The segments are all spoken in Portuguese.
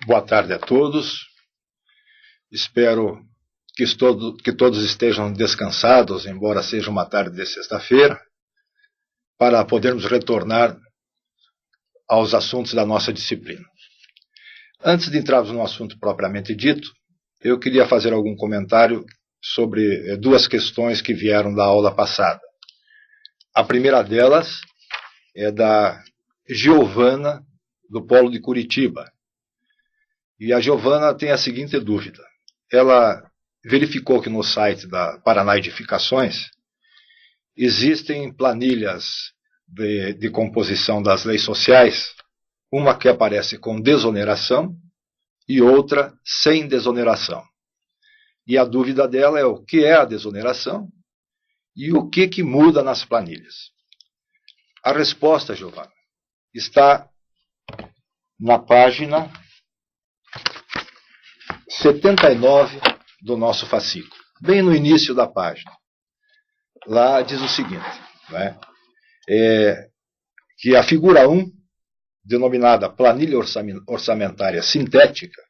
Boa tarde a todos. Espero que todos estejam descansados, embora seja uma tarde de sexta-feira, para podermos retornar aos assuntos da nossa disciplina. Antes de entrarmos no assunto propriamente dito, eu queria fazer algum comentário sobre duas questões que vieram da aula passada. A primeira delas é da Giovana, do Polo de Curitiba. E a Giovana tem a seguinte dúvida. Ela verificou que no site da Paraná Edificações existem planilhas de composição das leis sociais, uma que aparece com desoneração e outra sem desoneração. E a dúvida dela é o que é a desoneração e o que muda nas planilhas. A resposta, Giovana, está na página 79 do nosso fascículo, bem no início da página. Lá diz o seguinte, né? Que a figura 1, denominada planilha orçamentária sintética,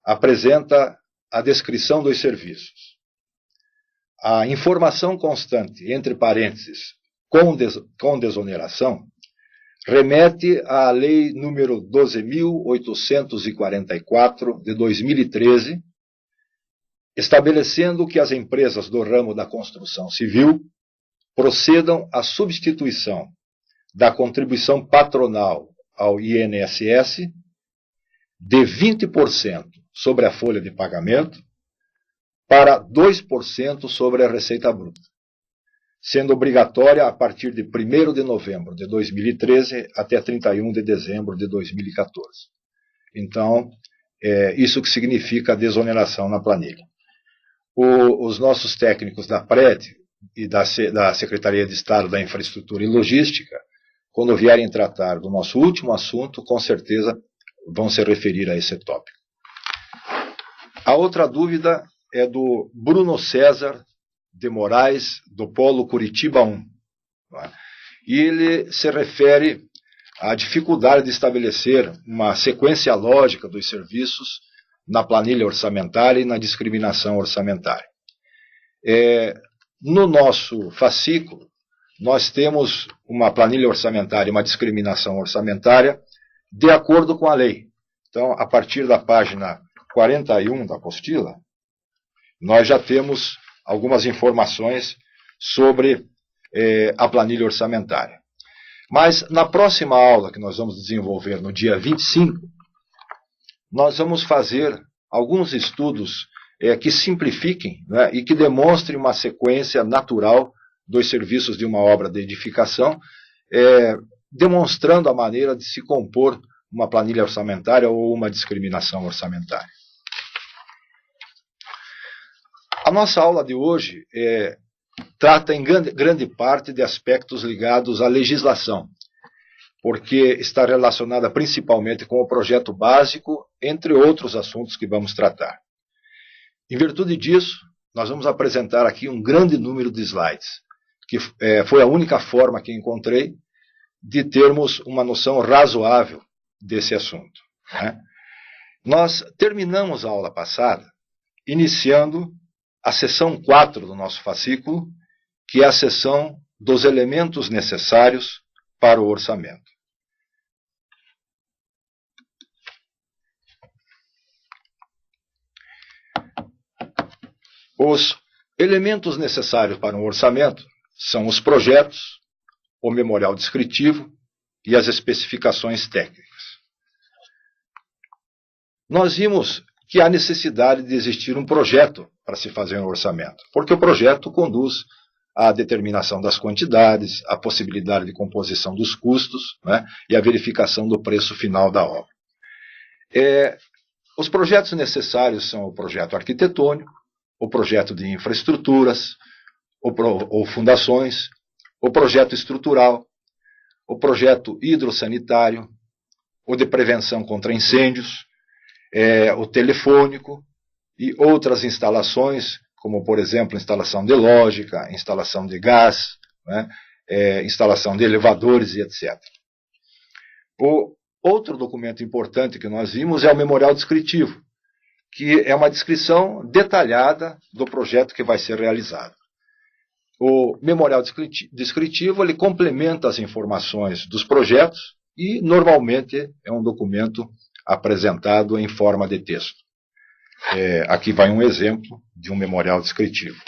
apresenta a descrição dos serviços. A informação constante, entre parênteses, com desoneração, remete à Lei número 12.844, de 2013, estabelecendo que as empresas do ramo da construção civil procedam à substituição da contribuição patronal ao INSS de 20% sobre a folha de pagamento para 2% sobre a receita bruta, sendo obrigatória a partir de 1º de novembro de 2013 até 31 de dezembro de 2014. Então, isso que significa a desoneração na planilha. Os nossos técnicos da PRED e da Secretaria de Estado da Infraestrutura e Logística, quando vierem tratar do nosso último assunto, com certeza vão se referir a esse tópico. A outra dúvida é do Bruno César de Moraes, do Polo Curitiba 1. E ele se refere à dificuldade de estabelecer uma sequência lógica dos serviços na planilha orçamentária e na discriminação orçamentária. No nosso fascículo, nós temos uma planilha orçamentária e uma discriminação orçamentária de acordo com a lei. Então, a partir da página 41 da apostila, nós já temos algumas informações sobre a planilha orçamentária. Mas na próxima aula que nós vamos desenvolver no dia 25, nós vamos fazer alguns estudos que simplifiquem, né, e que demonstrem uma sequência natural dos serviços de uma obra de edificação, demonstrando a maneira de se compor uma planilha orçamentária ou uma discriminação orçamentária. A nossa aula de hoje trata em grande parte de aspectos ligados à legislação, porque está relacionada principalmente com o projeto básico, entre outros assuntos que vamos tratar. Em virtude disso, nós vamos apresentar aqui um grande número de slides, que foi a única forma que encontrei de termos uma noção razoável desse assunto, né? Nós terminamos a aula passada iniciando a seção 4 do nosso fascículo, que é a seção dos elementos necessários para o orçamento. Os elementos necessários para um orçamento são os projetos, o memorial descritivo e as especificações técnicas. Nós vimos que há necessidade de existir um projeto para se fazer um orçamento, porque o projeto conduz à determinação das quantidades, à possibilidade de composição dos custos, né, e à verificação do preço final da obra. Os projetos necessários são o projeto arquitetônico, o projeto de infraestruturas, ou fundações, o projeto estrutural, o projeto hidrossanitário, o de prevenção contra incêndios, o telefônico e outras instalações, como, por exemplo, instalação de lógica, instalação de gás, né, instalação de elevadores e etc. Outro documento importante que nós vimos é o memorial descritivo, que é uma descrição detalhada do projeto que vai ser realizado. O memorial descritivo ele complementa as informações dos projetos e, normalmente, é um documento apresentado em forma de texto. Aqui vai um exemplo de um memorial descritivo.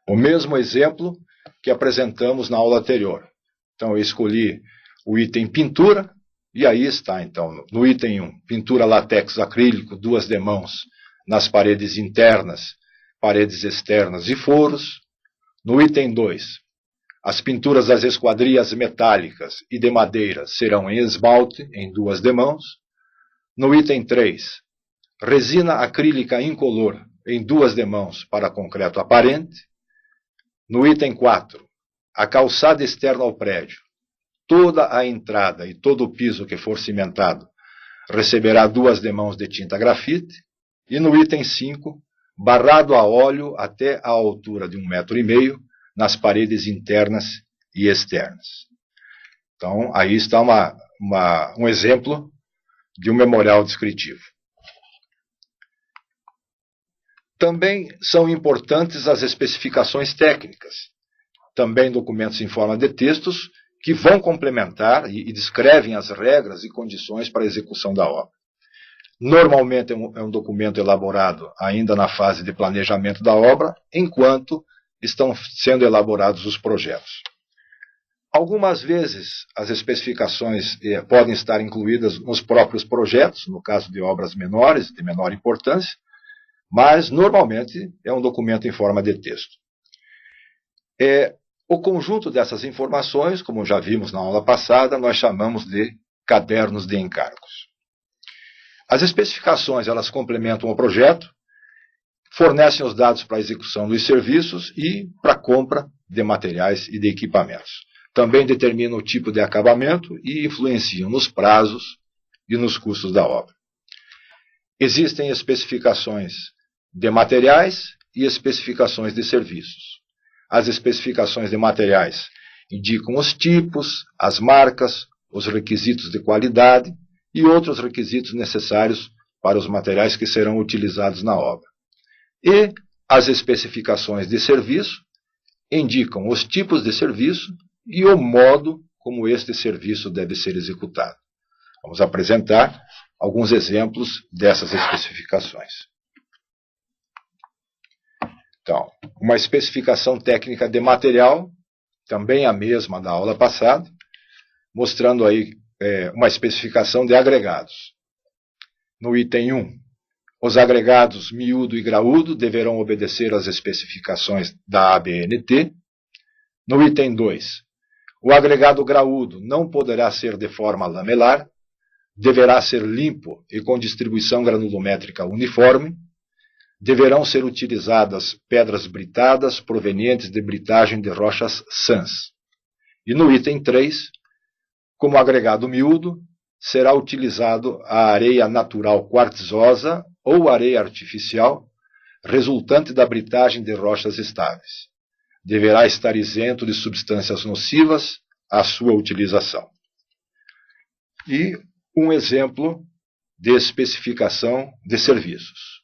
O mesmo exemplo que apresentamos na aula anterior. Então, eu escolhi o item pintura, e aí está, então, no item 1, pintura látex acrílico, 2 demãos nas paredes internas, paredes externas e foros. No item 2, as pinturas das esquadrias metálicas e de madeira serão em esmalte, em 2 demãos. No item 3, resina acrílica incolor, em 2 demãos para concreto aparente. No item 4, a calçada externa ao prédio, toda a entrada e todo o piso que for cimentado receberá 2 demãos de tinta grafite. E no item 5, barrado a óleo até a altura de 1,5 m nas paredes internas e externas. Então, aí está um exemplo de um memorial descritivo. Também são importantes as especificações técnicas, também documentos em forma de textos, que vão complementar e descrevem as regras e condições para a execução da obra. Normalmente é um documento elaborado ainda na fase de planejamento da obra, enquanto estão sendo elaborados os projetos. Algumas vezes as especificações podem estar incluídas nos próprios projetos, no caso de obras menores, de menor importância, mas normalmente é um documento em forma de texto. O conjunto dessas informações, como já vimos na aula passada, nós chamamos de cadernos de encargos. As especificações elas complementam o projeto, fornecem os dados para a execução dos serviços e para a compra de materiais e de equipamentos. Também determinam o tipo de acabamento e influenciam nos prazos e nos custos da obra. Existem especificações de materiais e especificações de serviços. As especificações de materiais indicam os tipos, as marcas, os requisitos de qualidade e outros requisitos necessários para os materiais que serão utilizados na obra. E as especificações de serviço indicam os tipos de serviço e o modo como este serviço deve ser executado. Vamos apresentar alguns exemplos dessas especificações. Então, uma especificação técnica de material, também a mesma da aula passada, mostrando aí uma especificação de agregados. No item 1, os agregados miúdo e graúdo deverão obedecer às especificações da ABNT. No item 2, o agregado graúdo não poderá ser de forma lamelar, deverá ser limpo e com distribuição granulométrica uniforme. Deverão ser utilizadas pedras britadas provenientes de britagem de rochas sãs. E no item 3, como agregado miúdo, será utilizado a areia natural quartzosa ou areia artificial, resultante da britagem de rochas estáveis. Deverá estar isento de substâncias nocivas à sua utilização. E um exemplo de especificação de serviços.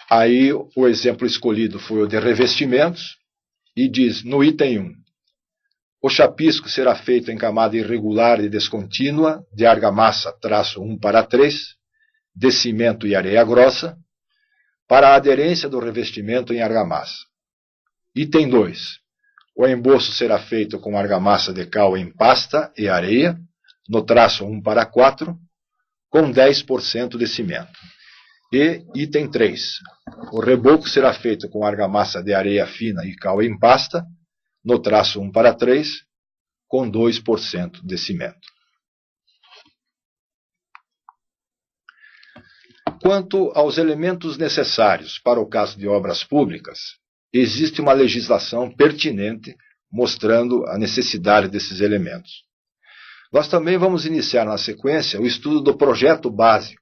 Aí o exemplo escolhido foi o de revestimentos e diz no item 1, o chapisco será feito em camada irregular e descontínua de argamassa -1/3, de cimento e areia grossa, para a aderência do revestimento em argamassa. Item 2, o emboço será feito com argamassa de cal em pasta e areia, no traço 1/4, com 10% de cimento. E item 3, o reboco será feito com argamassa de areia fina e cal em pasta, no traço 1/3, com 2% de cimento. Quanto aos elementos necessários para o caso de obras públicas, existe uma legislação pertinente mostrando a necessidade desses elementos. Nós também vamos iniciar na sequência o estudo do projeto básico,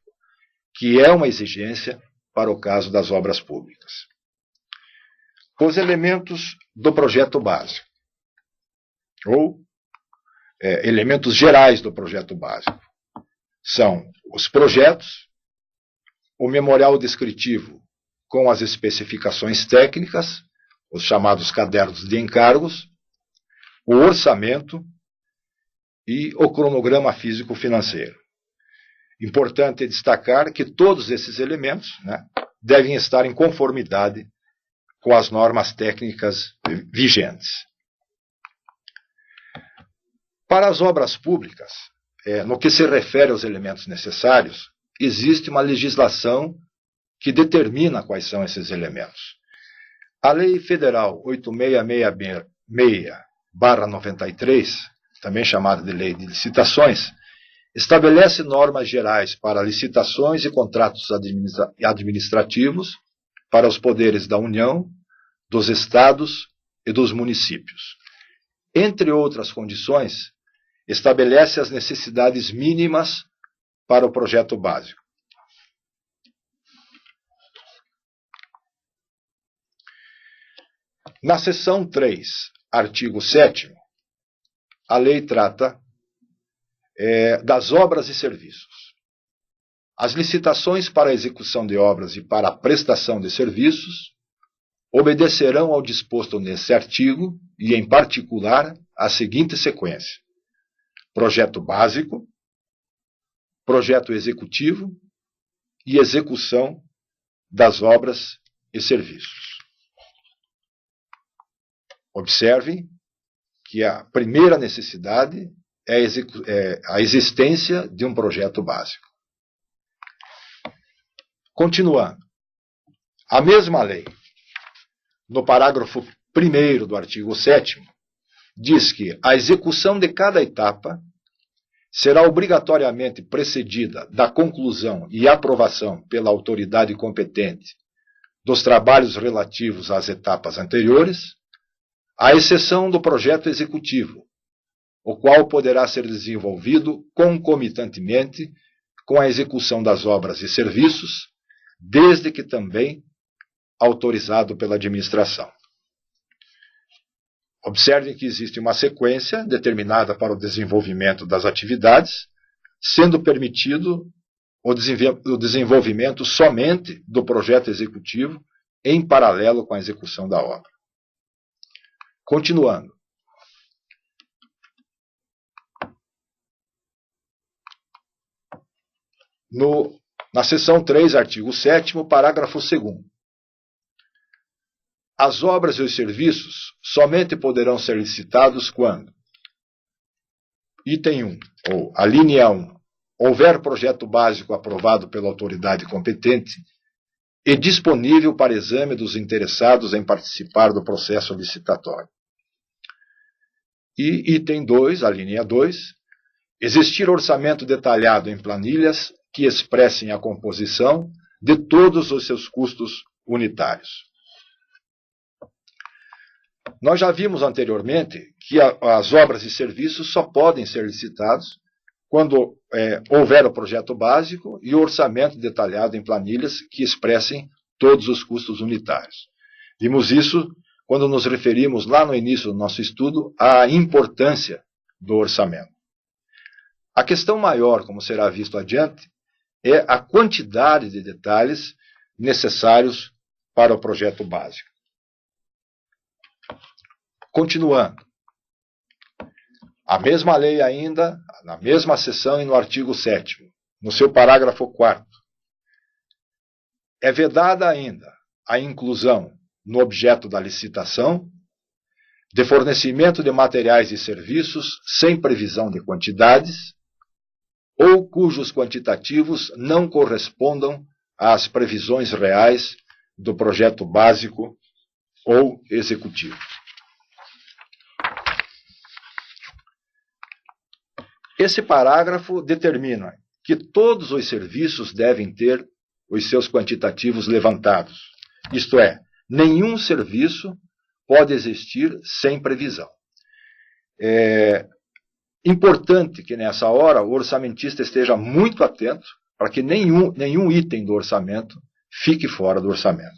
que é uma exigência para o caso das obras públicas. Os elementos do projeto básico, ou elementos gerais do projeto básico, são os projetos, o memorial descritivo com as especificações técnicas, os chamados cadernos de encargos, o orçamento e o cronograma físico-financeiro. Importante destacar que todos esses elementos, né, devem estar em conformidade com as normas técnicas vigentes. Para as obras públicas, no que se refere aos elementos necessários, existe uma legislação que determina quais são esses elementos. A Lei Federal 8666/93, também chamada de Lei de Licitações, estabelece normas gerais para licitações e contratos administrativos para os poderes da União, dos Estados e dos municípios. Entre outras condições, estabelece as necessidades mínimas para o projeto básico. Na seção 3, artigo 7º, a lei trata das obras e serviços. As licitações para a execução de obras e para a prestação de serviços obedecerão ao disposto nesse artigo e, em particular, a seguinte sequência: projeto básico, projeto executivo e execução das obras e serviços. Observem que a primeira necessidade é a existência de um projeto básico. Continuando, a mesma lei, no parágrafo 1º do artigo 7º, diz que a execução de cada etapa será obrigatoriamente precedida da conclusão e aprovação pela autoridade competente dos trabalhos relativos às etapas anteriores, à exceção do projeto executivo, o qual poderá ser desenvolvido concomitantemente com a execução das obras e serviços, desde que também autorizado pela administração. Observem que existe uma sequência determinada para o desenvolvimento das atividades, sendo permitido o desenvolvimento somente do projeto executivo em paralelo com a execução da obra. Continuando. Na seção 3, artigo 7º, parágrafo 2º. As obras e os serviços somente poderão ser licitados quando: item 1, ou a linha 1, houver projeto básico aprovado pela autoridade competente e disponível para exame dos interessados em participar do processo licitatório. E item 2, a linha 2, existir orçamento detalhado em planilhas que expressem a composição de todos os seus custos unitários. Nós já vimos anteriormente que as obras e serviços só podem ser licitados quando houver o projeto básico e o orçamento detalhado em planilhas que expressem todos os custos unitários. Vimos isso quando nos referimos lá no início do nosso estudo à importância do orçamento. A questão maior, como será visto adiante, é a quantidade de detalhes necessários para o projeto básico. Continuando. A mesma lei ainda, na mesma seção e no artigo 7º, no seu parágrafo 4º, é vedada ainda a inclusão no objeto da licitação de fornecimento de materiais e serviços sem previsão de quantidades ou cujos quantitativos não correspondam às previsões reais do projeto básico ou executivo. Esse parágrafo determina que todos os serviços devem ter os seus quantitativos levantados. Isto é, nenhum serviço pode existir sem previsão. É importante que nessa hora o orçamentista esteja muito atento para que nenhum item do orçamento fique fora do orçamento.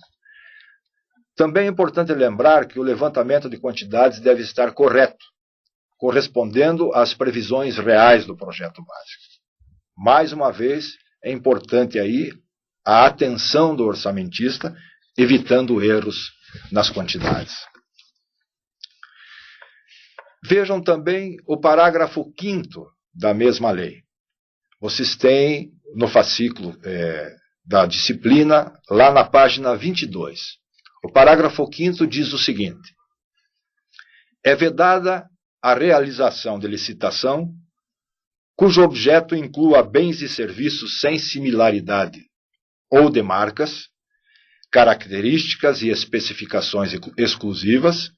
Também é importante lembrar que o levantamento de quantidades deve estar correto, correspondendo às previsões reais do projeto básico. Mais uma vez, é importante aí a atenção do orçamentista, evitando erros nas quantidades. Vejam também o parágrafo 5º da mesma lei. Vocês têm no fascículo da disciplina, lá na página 22. O parágrafo 5º diz o seguinte: é vedada a realização de licitação cujo objeto inclua bens e serviços sem similaridade ou de marcas, características e especificações exclusivas,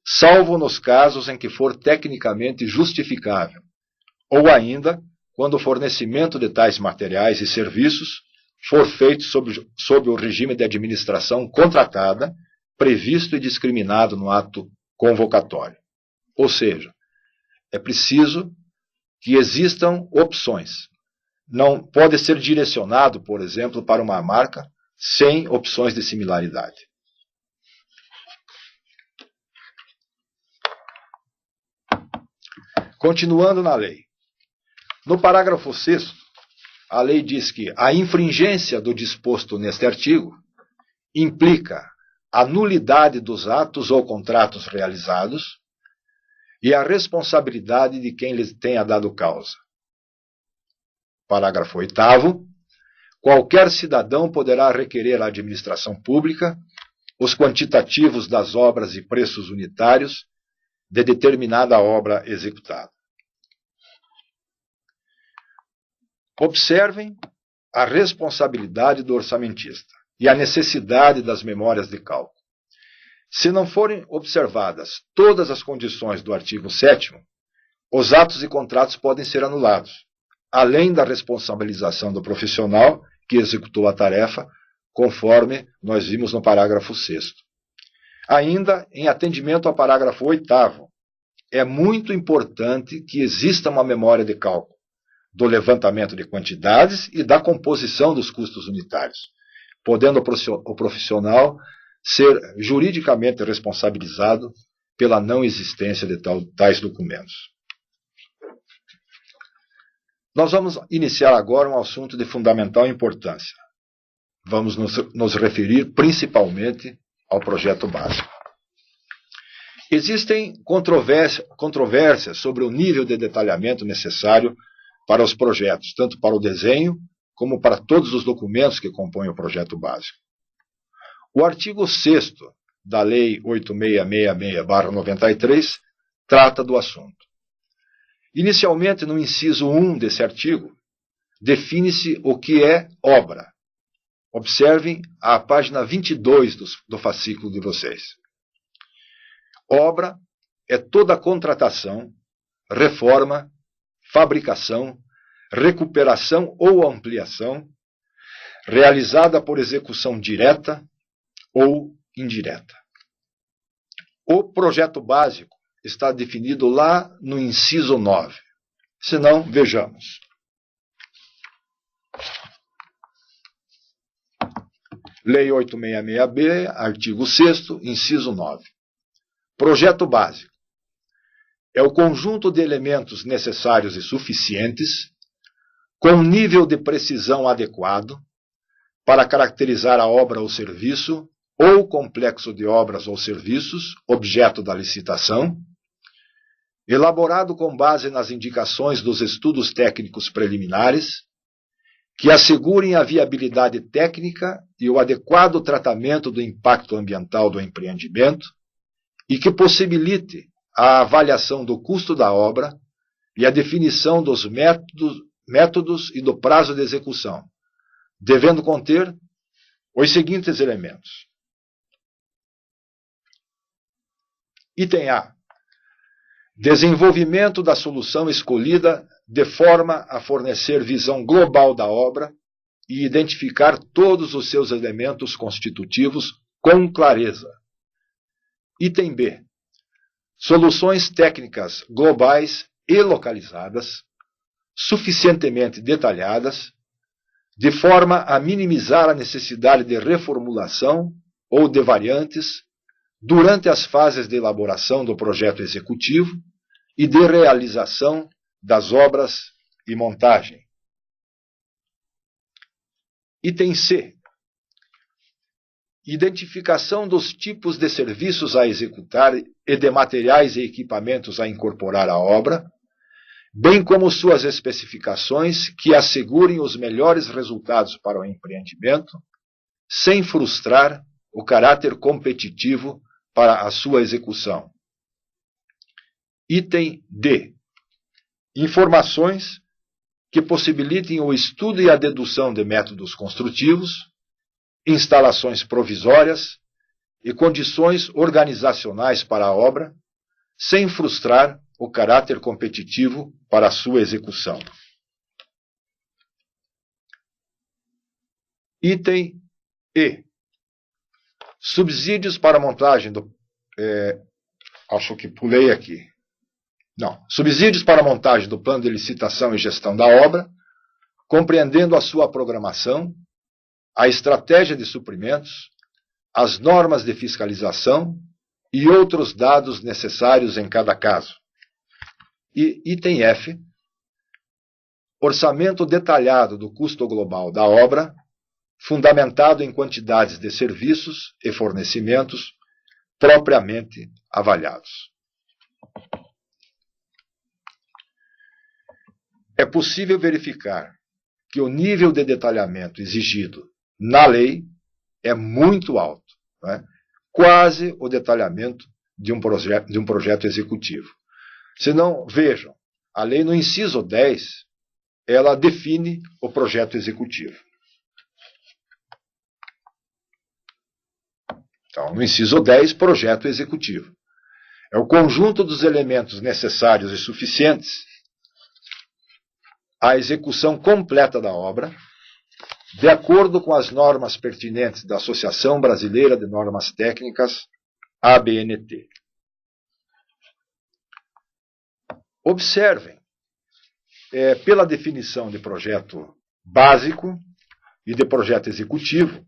salvo nos casos em que for tecnicamente justificável, ou ainda quando o fornecimento de tais materiais e serviços for feito sob o regime de administração contratada, previsto e discriminado no ato convocatório. Ou seja, é preciso que existam opções. Não pode ser direcionado, por exemplo, para uma marca sem opções de similaridade. Continuando na lei. No parágrafo 6º, a lei diz que a infringência do disposto neste artigo implica a nulidade dos atos ou contratos realizados e a responsabilidade de quem lhes tenha dado causa. Parágrafo 8º. Qualquer cidadão poderá requerer à administração pública os quantitativos das obras e preços unitários de determinada obra executada. Observem a responsabilidade do orçamentista e a necessidade das memórias de cálculo. Se não forem observadas todas as condições do artigo 7º, os atos e contratos podem ser anulados, além da responsabilização do profissional que executou a tarefa, conforme nós vimos no parágrafo 6º. Ainda, em atendimento ao parágrafo 8º, é muito importante que exista uma memória de cálculo do levantamento de quantidades e da composição dos custos unitários, podendo o profissional ser juridicamente responsabilizado pela não existência de tais documentos. Nós vamos iniciar agora um assunto de fundamental importância. Vamos nos referir principalmente ao projeto básico. Existem controvérsias sobre o nível de detalhamento necessário para os projetos, tanto para o desenho como para todos os documentos que compõem o projeto básico. O artigo 6º da Lei 8666/93 trata do assunto. Inicialmente, no inciso 1 desse artigo, define-se o que é obra. Observem a página 22 do fascículo de vocês. Obra é toda contratação, reforma, fabricação, recuperação ou ampliação, realizada por execução direta ou indireta. O projeto básico está definido lá no inciso 9. Se não, vejamos. Lei 8666B, artigo 6º, inciso 9. Projeto básico é o conjunto de elementos necessários e suficientes, com nível de precisão adequado, para caracterizar a obra ou serviço, ou complexo de obras ou serviços, objeto da licitação, elaborado com base nas indicações dos estudos técnicos preliminares, que assegurem a viabilidade técnica e o adequado tratamento do impacto ambiental do empreendimento e que possibilite a avaliação do custo da obra e a definição dos métodos e do prazo de execução, devendo conter os seguintes elementos. Item A. Desenvolvimento da solução escolhida de forma a fornecer visão global da obra e identificar todos os seus elementos constitutivos com clareza. Item B. Soluções técnicas globais e localizadas, suficientemente detalhadas, de forma a minimizar a necessidade de reformulação ou de variantes durante as fases de elaboração do projeto executivo e de realização das obras e montagem. Item C. Identificação dos tipos de serviços a executar e de materiais e equipamentos a incorporar à obra, bem como suas especificações que assegurem os melhores resultados para o empreendimento, sem frustrar o caráter competitivo para a sua execução. Item D. Informações que possibilitem o estudo e a dedução de métodos construtivos, instalações provisórias e condições organizacionais para a obra, sem frustrar o caráter competitivo para a sua execução. Item E. Subsídios para a montagem do... acho que pulei aqui. Não. Subsídios para a montagem do plano de licitação e gestão da obra, compreendendo a sua programação, a estratégia de suprimentos, as normas de fiscalização e outros dados necessários em cada caso. E item F. Orçamento detalhado do custo global da obra, fundamentado em quantidades de serviços e fornecimentos propriamente avaliados. É possível verificar que o nível de detalhamento exigido na lei é muito alto, né? Quase o detalhamento de um projeto executivo. Se não, vejam, a lei no inciso 10, ela define o projeto executivo. Então, no inciso 10, projeto executivo. É o conjunto dos elementos necessários e suficientes à execução completa da obra, de acordo com as normas pertinentes da Associação Brasileira de Normas Técnicas, ABNT. Observem, pela definição de projeto básico e de projeto executivo,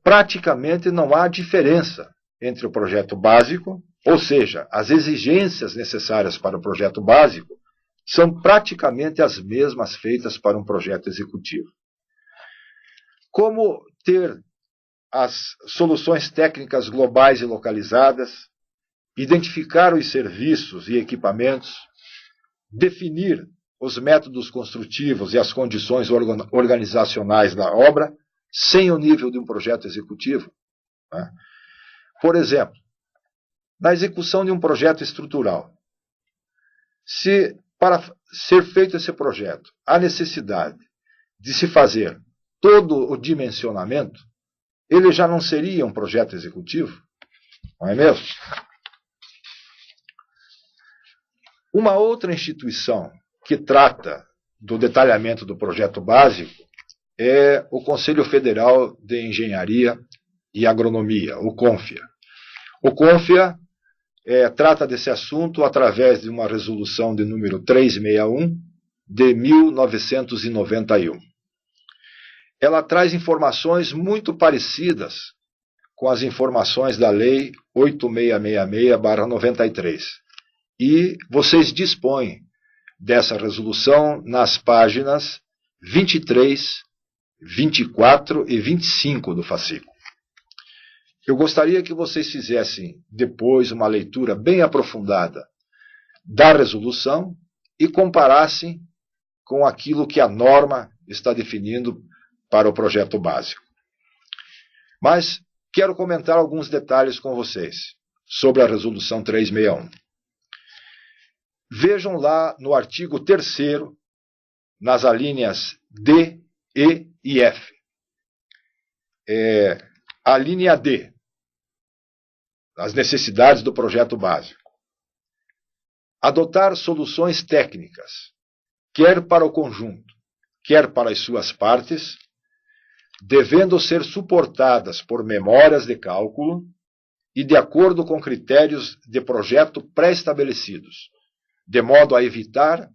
praticamente não há diferença entre o projeto básico, ou seja, as exigências necessárias para o projeto básico são praticamente as mesmas feitas para um projeto executivo. Como ter as soluções técnicas globais e localizadas, identificar os serviços e equipamentos, definir os métodos construtivos e as condições organizacionais da obra, sem o nível de um projeto executivo, né? Por exemplo, na execução de um projeto estrutural, se para ser feito esse projeto há necessidade de se fazer todo o dimensionamento, ele já não seria um projeto executivo, não é mesmo? Uma outra instituição que trata do detalhamento do projeto básico é o Conselho Federal de Engenharia e Agronomia, o CONFIA. O CONFIA trata desse assunto através de uma resolução de número 361 de 1991. Ela traz informações muito parecidas com as informações da Lei 8666/93. E vocês dispõem dessa resolução nas páginas 23, 24 e 25 do fascículo. Eu gostaria que vocês fizessem depois uma leitura bem aprofundada da resolução e comparassem com aquilo que a norma está definindo para o projeto básico. Mas quero comentar alguns detalhes com vocês sobre a resolução 361. Vejam lá no artigo 3º, nas alíneas D, E e F. A linha D, as necessidades do projeto básico. Adotar soluções técnicas, quer para o conjunto, quer para as suas partes, devendo ser suportadas por memórias de cálculo e de acordo com critérios de projeto pré-estabelecidos, de modo a evitar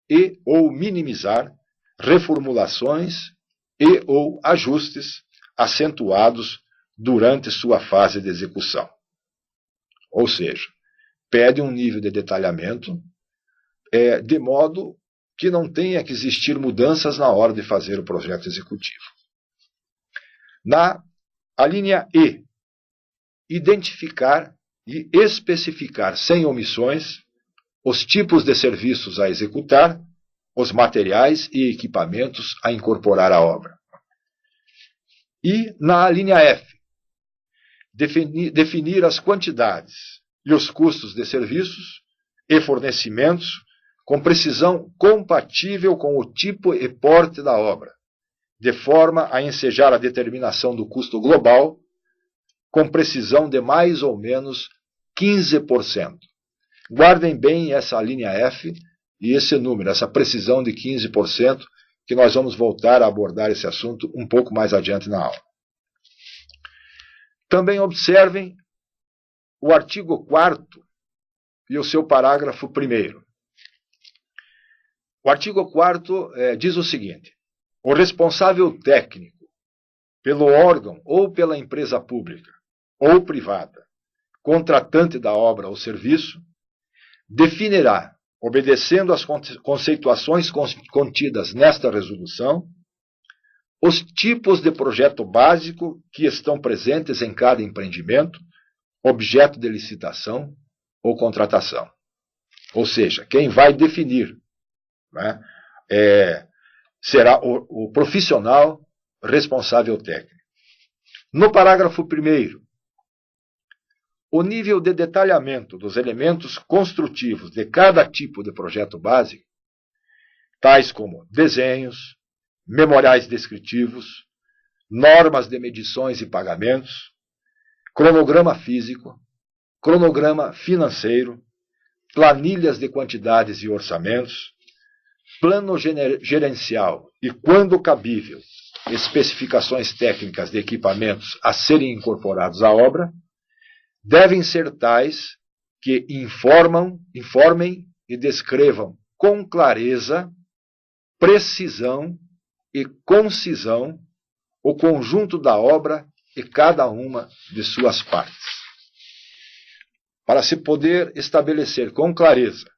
e ou minimizar reformulações e ou ajustes acentuados durante sua fase de execução. Ou seja, pede um nível de detalhamento de modo que não tenha que existir mudanças na hora de fazer o projeto executivo. A linha E, identificar e especificar sem omissões os tipos de serviços a executar, os materiais e equipamentos a incorporar à obra. E na linha F, definir as quantidades e os custos de serviços e fornecimentos com precisão compatível com o tipo e porte da obra, de forma a ensejar a determinação do custo global com precisão de mais ou menos 15%. Guardem bem essa linha F e esse número, essa precisão de 15%, que nós vamos voltar a abordar esse assunto um pouco mais adiante na aula. Também observem o artigo 4º e o seu parágrafo 1º. O artigo 4º diz o seguinte: o responsável técnico pelo órgão ou pela empresa pública ou privada, contratante da obra ou serviço, definirá, obedecendo às conceituações contidas nesta resolução, os tipos de projeto básico que estão presentes em cada empreendimento, objeto de licitação ou contratação. Ou seja, quem vai definir, né, será o profissional responsável técnico. No parágrafo 1º, o nível de detalhamento dos elementos construtivos de cada tipo de projeto básico, tais como desenhos, memoriais descritivos, normas de medições e pagamentos, cronograma físico, cronograma financeiro, planilhas de quantidades e orçamentos, plano gerencial e, quando cabível, especificações técnicas de equipamentos a serem incorporados à obra, devem ser tais que informem e descrevam com clareza, precisão e concisão o conjunto da obra e cada uma de suas partes. Para se poder estabelecer com clareza,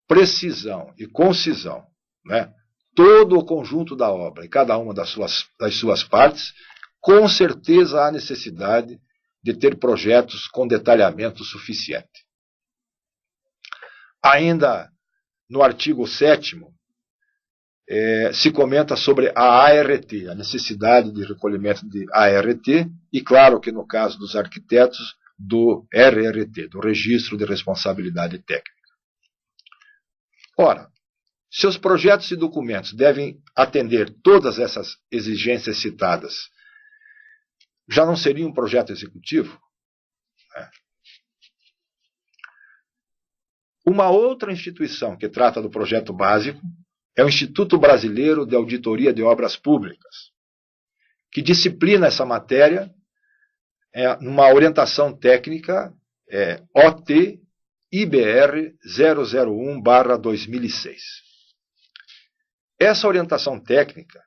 precisão e concisão, né, todo o conjunto da obra e cada uma das suas partes, com certeza há necessidade de ter projetos com detalhamento suficiente. Ainda no artigo 7º, se comenta sobre a ART, a necessidade de recolhimento de ART, e claro que no caso dos arquitetos, do RRT, do Registro de Responsabilidade Técnica. Ora, se os projetos e documentos devem atender todas essas exigências citadas, já não seria um projeto executivo? Uma outra instituição que trata do projeto básico é o Instituto Brasileiro de Auditoria de Obras Públicas, que disciplina essa matéria numa orientação técnica OT-IBR 001/2006. Essa orientação técnica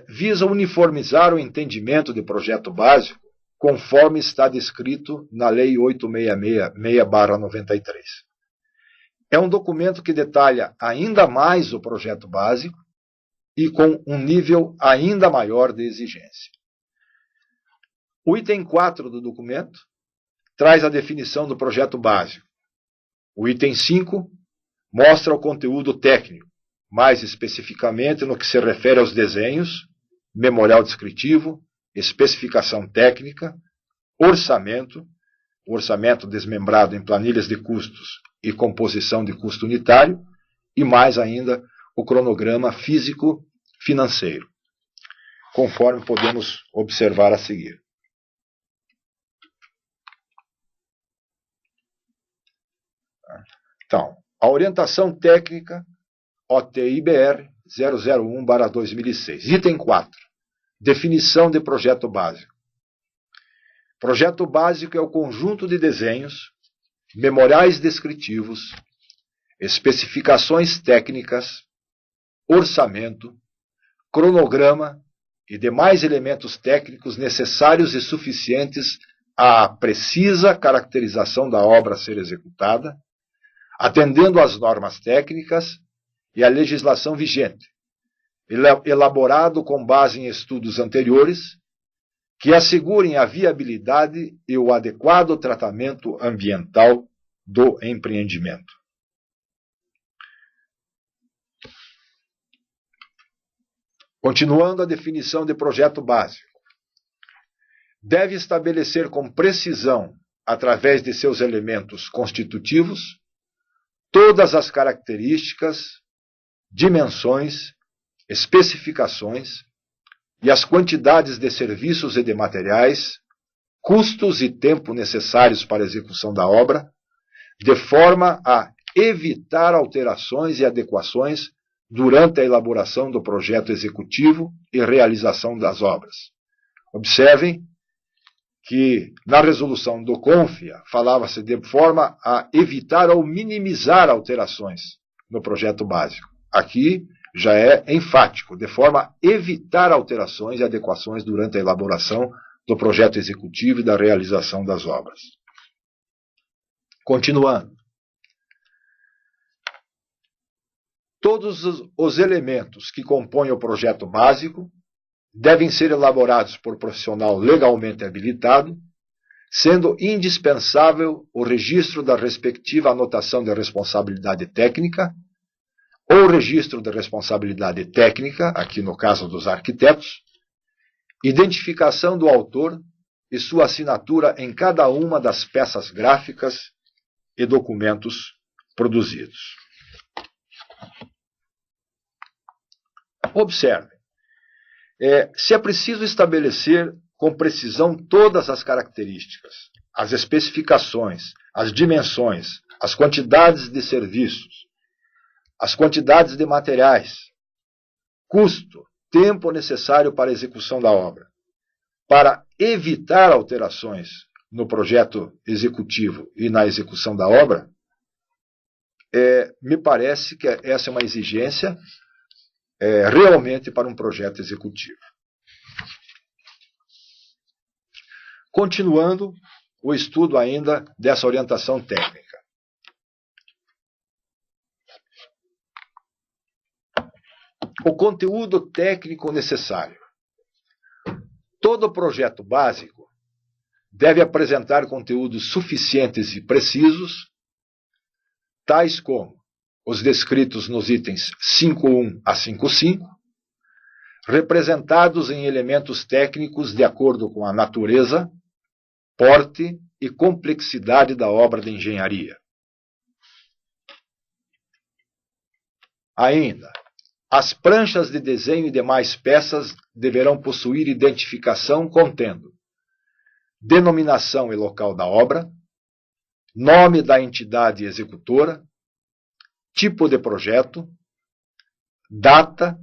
visa uniformizar o entendimento de projeto básico conforme está descrito na Lei 8.666/93. É um documento que detalha ainda mais o projeto básico e com um nível ainda maior de exigência. O item 4 do documento traz a definição do projeto básico. O item 5 mostra o conteúdo técnico, mais especificamente no que se refere aos desenhos, memorial descritivo, especificação técnica, orçamento desmembrado em planilhas de custos e composição de custo unitário, e mais ainda o cronograma físico-financeiro, conforme podemos observar a seguir. Então, a orientação técnica OT-IBR 001/2006. Item 4. Definição de projeto básico. Projeto básico é o conjunto de desenhos, memoriais descritivos, especificações técnicas, orçamento, cronograma e demais elementos técnicos necessários e suficientes à precisa caracterização da obra a ser executada, atendendo às normas técnicas e à legislação vigente, elaborado com base em estudos anteriores, que assegurem a viabilidade e o adequado tratamento ambiental do empreendimento. Continuando a definição de projeto básico, deve estabelecer com precisão, através de seus elementos constitutivos, todas as características, dimensões, especificações e as quantidades de serviços e de materiais, custos e tempo necessários para a execução da obra, de forma a evitar alterações e adequações durante a elaboração do projeto executivo e realização das obras. Observem que na resolução do CONFIA falava-se de forma a evitar ou minimizar alterações no projeto básico. Aqui já é enfático, de forma a evitar alterações e adequações durante a elaboração do projeto executivo e da realização das obras. Continuando. Todos os elementos que compõem o projeto básico devem ser elaborados por profissional legalmente habilitado, sendo indispensável o registro da respectiva anotação de responsabilidade técnica, ou registro de responsabilidade técnica, aqui no caso dos arquitetos, identificação do autor e sua assinatura em cada uma das peças gráficas e documentos produzidos. Observe. Se é preciso estabelecer com precisão todas as características, as especificações, as dimensões, as quantidades de serviços, as quantidades de materiais, custo, tempo necessário para a execução da obra, para evitar alterações no projeto executivo e na execução da obra, me parece que essa é uma exigência realmente para um projeto executivo. Continuando o estudo ainda dessa orientação técnica. O conteúdo técnico necessário. Todo projeto básico deve apresentar conteúdos suficientes e precisos, tais como os descritos nos itens 5.1 a 5.5, representados em elementos técnicos de acordo com a natureza, porte e complexidade da obra de engenharia. Ainda, as pranchas de desenho e demais peças deverão possuir identificação contendo denominação e local da obra, nome da entidade executora, tipo de projeto, data,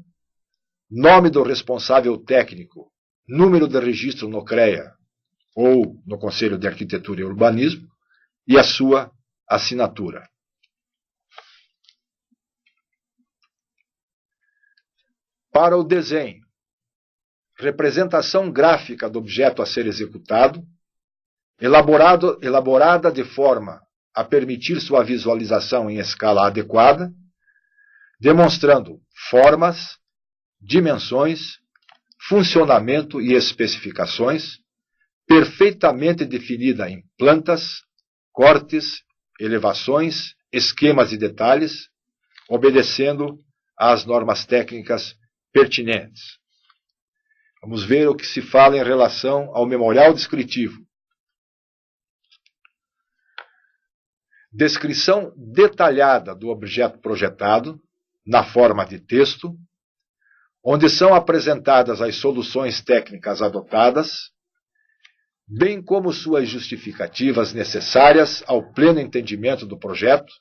nome do responsável técnico, número de registro no CREA ou no Conselho de Arquitetura e Urbanismo e a sua assinatura. Para o desenho, representação gráfica do objeto a ser executado, elaborada de forma a permitir sua visualização em escala adequada, demonstrando formas, dimensões, funcionamento e especificações, perfeitamente definida em plantas, cortes, elevações, esquemas e detalhes, obedecendo às normas técnicas pertinentes. Vamos ver o que se fala em relação ao memorial descritivo. Descrição detalhada do objeto projetado, na forma de texto, onde são apresentadas as soluções técnicas adotadas, bem como suas justificativas necessárias ao pleno entendimento do projeto,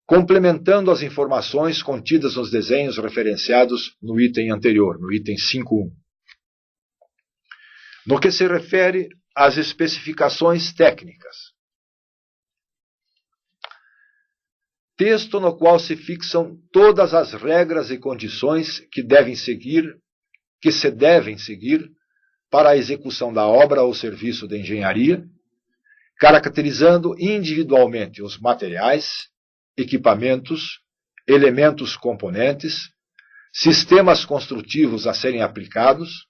complementando as informações contidas nos desenhos referenciados no item anterior, no item 5.1. No que se refere às especificações técnicas, texto no qual se fixam todas as regras e condições que devem seguir que se devem seguir para a execução da obra ou serviço de engenharia, caracterizando individualmente os materiais, equipamentos, elementos componentes, sistemas construtivos a serem aplicados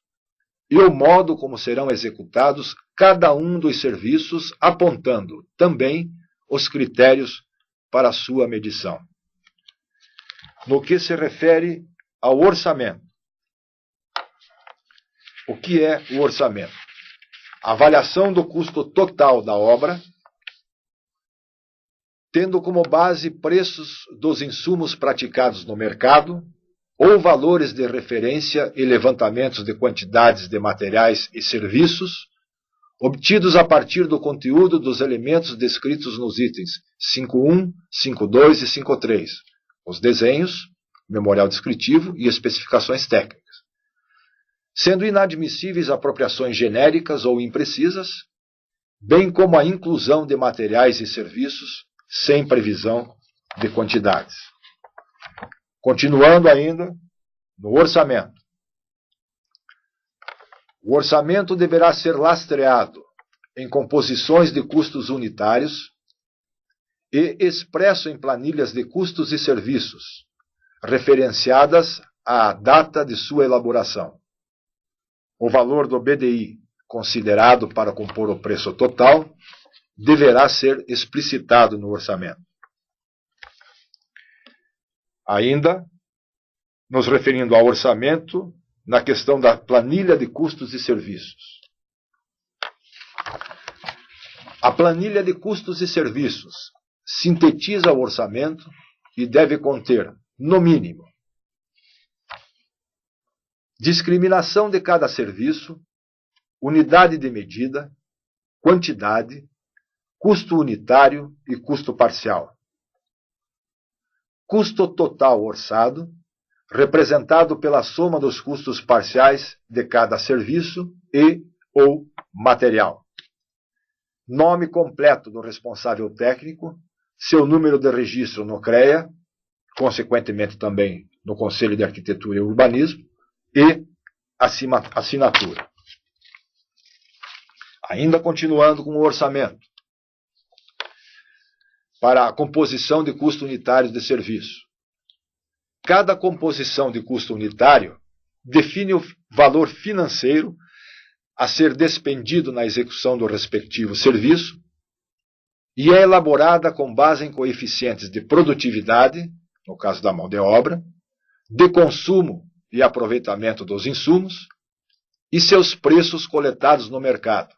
e o modo como serão executados cada um dos serviços, apontando também os critérios para sua medição. No que se refere ao orçamento. O que é o orçamento? Avaliação do custo total da obra, tendo como base preços dos insumos praticados no mercado, ou valores de referência e levantamentos de quantidades de materiais e serviços, obtidos a partir do conteúdo dos elementos descritos nos itens 5.1, 5.2 e 5.3, os desenhos, memorial descritivo e especificações técnicas, sendo inadmissíveis apropriações genéricas ou imprecisas, bem como a inclusão de materiais e serviços sem previsão de quantidades. Continuando ainda no orçamento. O orçamento deverá ser lastreado em composições de custos unitários e expresso em planilhas de custos e serviços, referenciadas à data de sua elaboração. O valor do BDI, considerado para compor o preço total, deverá ser explicitado no orçamento. Ainda, nos referindo ao orçamento, na questão da planilha de custos e serviços. A planilha de custos e serviços sintetiza o orçamento e deve conter, no mínimo, discriminação de cada serviço, unidade de medida, quantidade, custo unitário e custo parcial. Custo total orçado, representado pela soma dos custos parciais de cada serviço e ou material. Nome completo do responsável técnico, seu número de registro no CREA, consequentemente também no Conselho de Arquitetura e Urbanismo, e assinatura. Ainda continuando com o orçamento. Para a composição de custo unitário de serviço. Cada composição de custo unitário define o valor financeiro a ser despendido na execução do respectivo serviço e é elaborada com base em coeficientes de produtividade, no caso da mão de obra, de consumo e aproveitamento dos insumos e seus preços coletados no mercado,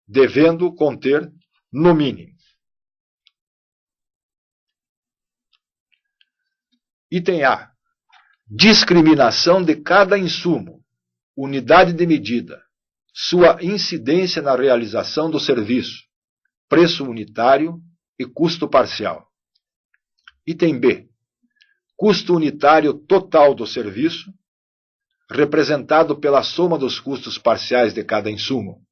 devendo conter, no mínimo, item A. Discriminação de cada insumo, unidade de medida, sua incidência na realização do serviço, preço unitário e custo parcial. Item B. Custo unitário total do serviço, representado pela soma dos custos parciais de cada insumo.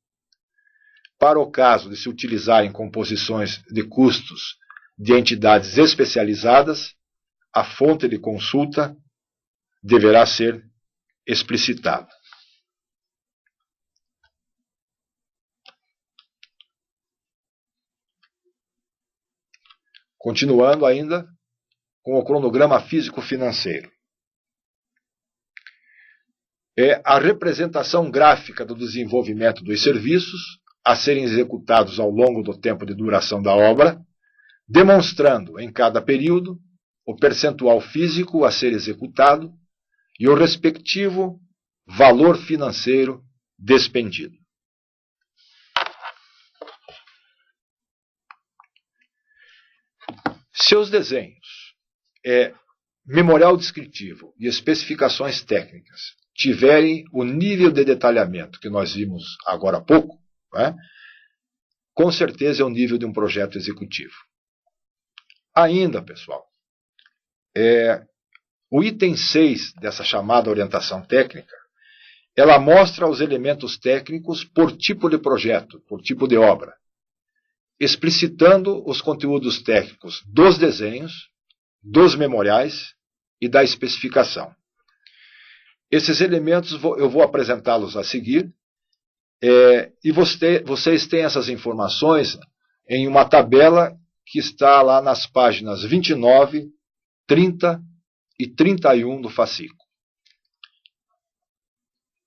Para o caso de se utilizarem composições de custos de entidades especializadas, a fonte de consulta deverá ser explicitada. Continuando ainda com o cronograma físico-financeiro. É a representação gráfica do desenvolvimento dos serviços a serem executados ao longo do tempo de duração da obra, demonstrando em cada período o percentual físico a ser executado e o respectivo valor financeiro despendido. Seus desenhos, memorial descritivo e especificações técnicas tiverem o nível de detalhamento que nós vimos agora há pouco, com certeza é o nível de um projeto executivo. Ainda, pessoal, o item 6 dessa chamada orientação técnica, ela mostra os elementos técnicos por tipo de projeto, por tipo de obra, explicitando os conteúdos técnicos dos desenhos, dos memoriais e da especificação. Esses elementos eu vou apresentá-los a seguir, e vocês têm essas informações em uma tabela que está lá nas páginas 29, 30 e 31 do fascículo.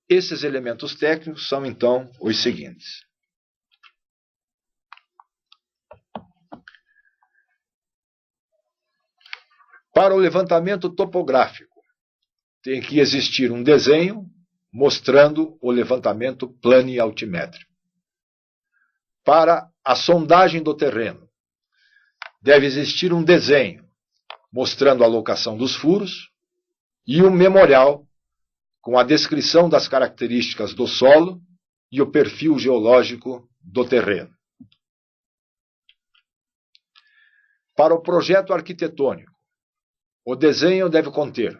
Esses elementos técnicos são, então, os seguintes. Para o levantamento topográfico, tem que existir um desenho mostrando o levantamento planialtimétrico. Para a sondagem do terreno, deve existir um desenho mostrando a locação dos furos e um memorial com a descrição das características do solo e o perfil geológico do terreno. Para o projeto arquitetônico, o desenho deve conter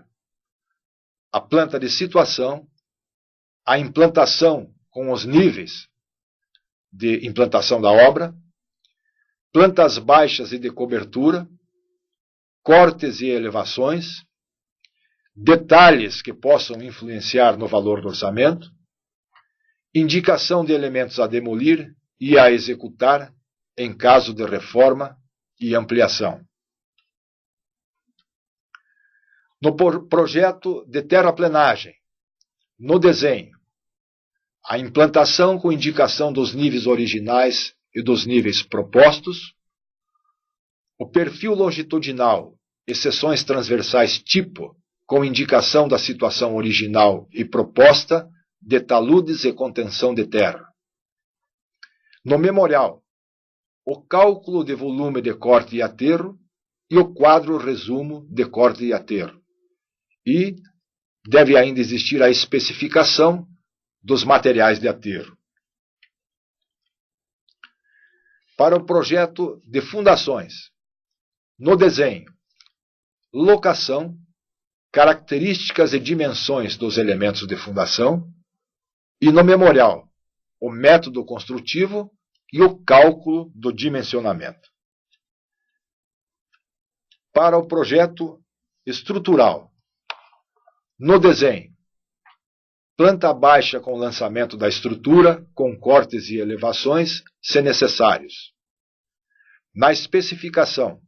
a planta de situação, a implantação com os níveis de implantação da obra, plantas baixas e de cobertura, cortes e elevações, detalhes que possam influenciar no valor do orçamento, indicação de elementos a demolir e a executar em caso de reforma e ampliação. No projeto de terraplenagem, no desenho, a implantação com indicação dos níveis originais e dos níveis propostos, o perfil longitudinal e seções transversais tipo, com indicação da situação original e proposta de taludes e contenção de terra. No memorial, o cálculo de volume de corte e aterro e o quadro resumo de corte e aterro. E deve ainda existir a especificação dos materiais de aterro. Para o projeto de fundações, no desenho, locação, características e dimensões dos elementos de fundação, e no memorial, o método construtivo e o cálculo do dimensionamento. Para o projeto estrutural, no desenho, planta baixa com lançamento da estrutura, com cortes e elevações, se necessários. Na especificação,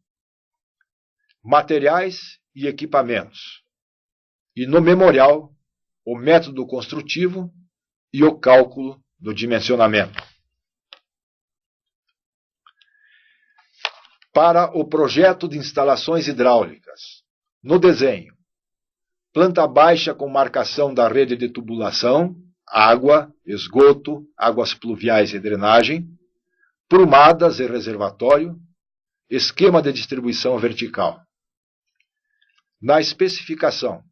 materiais e equipamentos. E no memorial, o método construtivo e o cálculo do dimensionamento. Para o projeto de instalações hidráulicas, no desenho, planta baixa com marcação da rede de tubulação, água, esgoto, águas pluviais e drenagem, prumadas e reservatório, esquema de distribuição vertical. Na especificação,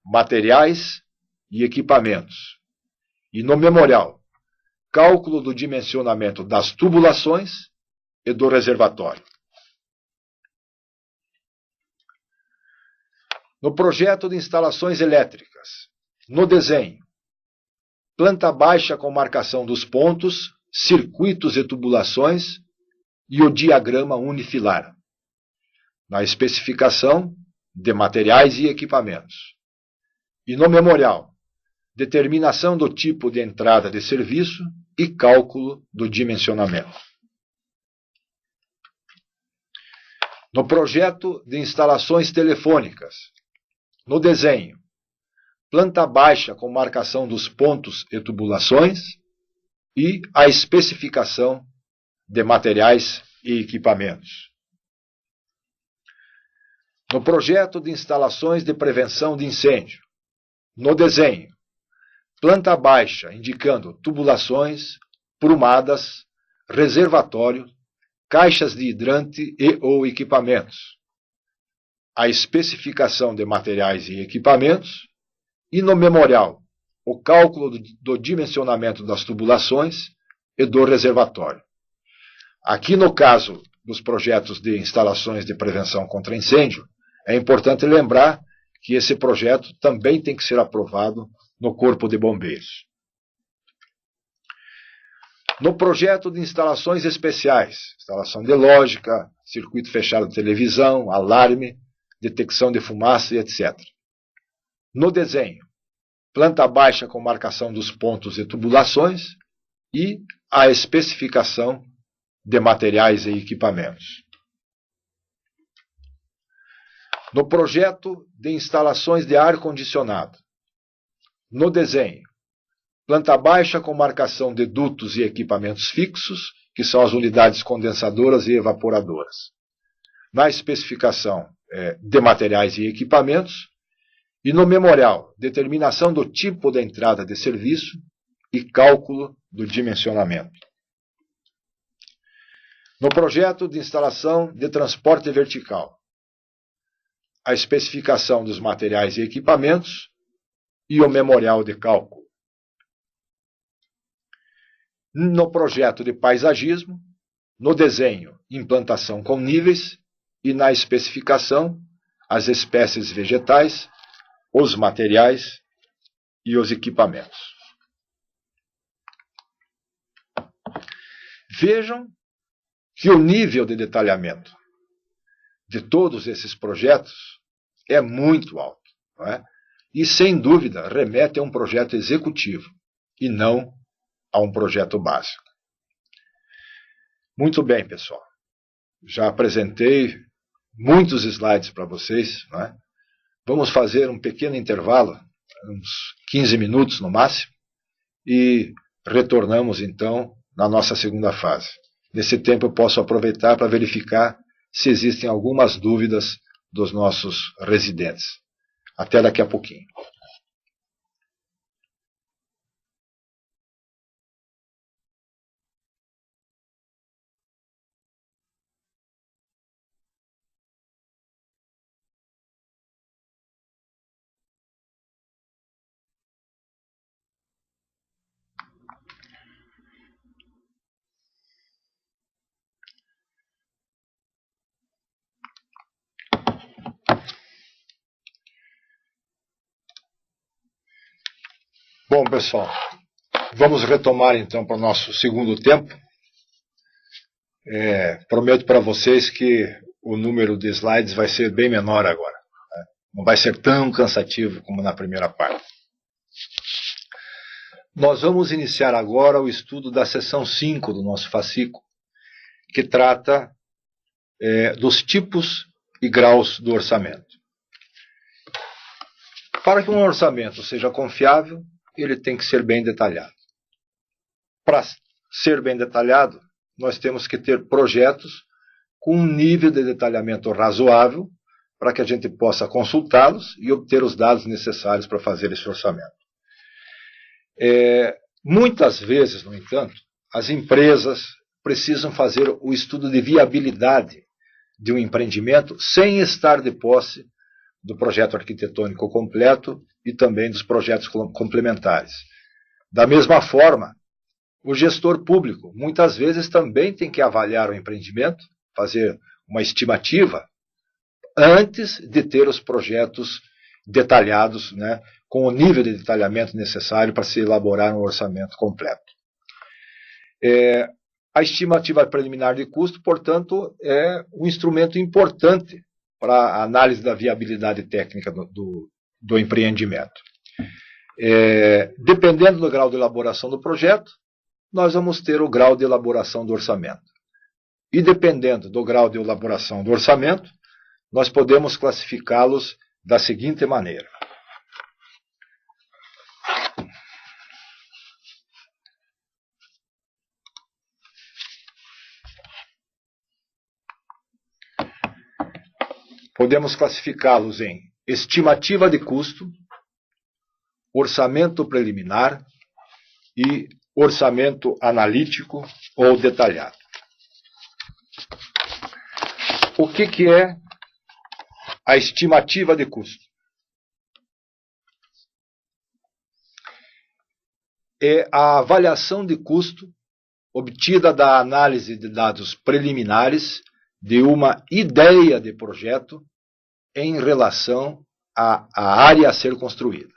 materiais e equipamentos. E no memorial, cálculo do dimensionamento das tubulações e do reservatório. No projeto de instalações elétricas, no desenho, planta baixa com marcação dos pontos, circuitos e tubulações e o diagrama unifilar. Na especificação de materiais e equipamentos. E no memorial, determinação do tipo de entrada de serviço e cálculo do dimensionamento. No projeto de instalações telefônicas, no desenho, planta baixa com marcação dos pontos e tubulações e a especificação de materiais e equipamentos. No projeto de instalações de prevenção de incêndio, no desenho, planta baixa indicando tubulações, prumadas, reservatório, caixas de hidrante e ou equipamentos. A especificação de materiais e equipamentos, e no memorial, o cálculo do dimensionamento das tubulações e do reservatório. Aqui no caso dos projetos de instalações de prevenção contra incêndio, é importante lembrar que esse projeto também tem que ser aprovado no Corpo de Bombeiros. No projeto de instalações especiais, instalação de lógica, circuito fechado de televisão, alarme, detecção de fumaça e etc. No desenho, planta baixa com marcação dos pontos e tubulações e a especificação de materiais e equipamentos. No projeto de instalações de ar-condicionado, no desenho, planta baixa com marcação de dutos e equipamentos fixos, que são as unidades condensadoras e evaporadoras. Na especificação de materiais e equipamentos, e no memorial, determinação do tipo de entrada de serviço e cálculo do dimensionamento. No projeto de instalação de transporte vertical, a especificação dos materiais e equipamentos e o memorial de cálculo. No projeto de paisagismo, no desenho, implantação com níveis e na especificação, as espécies vegetais, os materiais e os equipamentos. Vejam que o nível de detalhamento de todos esses projetos é muito alto, não é? E, sem dúvida, remete a um projeto executivo e não a um projeto básico. Muito bem, pessoal. Já apresentei muitos slides para vocês, não é? Vamos fazer um pequeno intervalo, uns 15 minutos no máximo, e retornamos, então, na nossa segunda fase. Nesse tempo eu posso aproveitar para verificar se existem algumas dúvidas dos nossos residentes. Até daqui a pouquinho. Bom, pessoal, vamos retomar então para o nosso segundo tempo. Prometo para vocês que o número de slides vai ser bem menor agora, né? Não vai ser tão cansativo como na primeira parte. Nós vamos iniciar agora o estudo da seção 5 do nosso fascículo, que trata dos tipos e graus do orçamento. Para que um orçamento seja confiável, ele tem que ser bem detalhado. Para ser bem detalhado, nós temos que ter projetos com um nível de detalhamento razoável para que a gente possa consultá-los e obter os dados necessários para fazer esse orçamento. Muitas vezes, no entanto, as empresas precisam fazer o estudo de viabilidade de um empreendimento sem estar de posse do projeto arquitetônico completo e também dos projetos complementares. Da mesma forma, o gestor público muitas vezes também tem que avaliar o empreendimento, fazer uma estimativa, antes de ter os projetos detalhados, né, com o nível de detalhamento necessário para se elaborar um orçamento completo. A estimativa preliminar de custo, portanto, é um instrumento importante para a análise da viabilidade técnica do empreendimento. Dependendo do grau de elaboração do projeto, nós vamos ter o grau de elaboração do orçamento. E dependendo do grau de elaboração do orçamento, nós podemos classificá-los da seguinte maneira. Podemos classificá-los em estimativa de custo, orçamento preliminar e orçamento analítico ou detalhado. O que é a estimativa de custo? É a avaliação de custo obtida da análise de dados preliminares de uma ideia de projeto em relação à área a ser construída.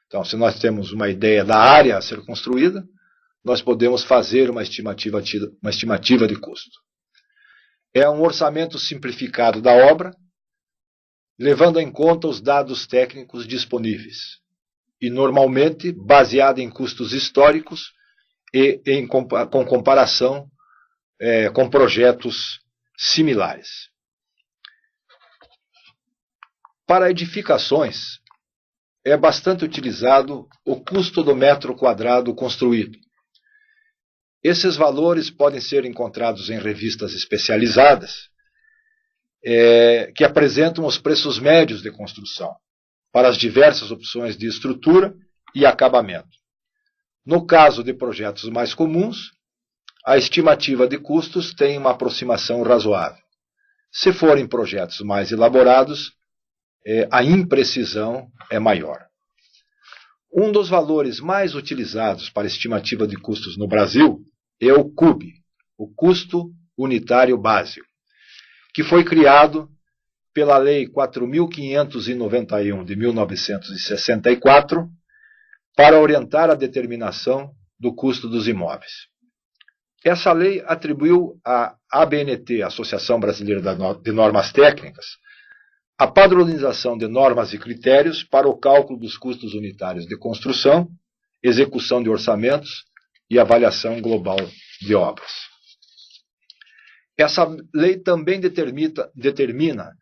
Então, se nós temos uma ideia da área a ser construída, nós podemos fazer uma estimativa de custo. É um orçamento simplificado da obra, levando em conta os dados técnicos disponíveis. e normalmente baseada em custos históricos e com comparação com projetos similares. Para edificações, é bastante utilizado o custo do metro quadrado construído. Esses valores podem ser encontrados em revistas especializadas que apresentam os preços médios de construção para as diversas opções de estrutura e acabamento. No caso de projetos mais comuns, a estimativa de custos tem uma aproximação razoável. Se forem projetos mais elaborados, a imprecisão é maior. Um dos valores mais utilizados para estimativa de custos no Brasil é o CUB, o Custo Unitário Básico, que foi criado pela Lei 4.591 de 1964 para orientar a determinação do custo dos imóveis. Essa lei atribuiu à ABNT, Associação Brasileira de Normas Técnicas, a padronização de normas e critérios para o cálculo dos custos unitários de construção, execução de orçamentos e avaliação global de obras. Essa lei também determina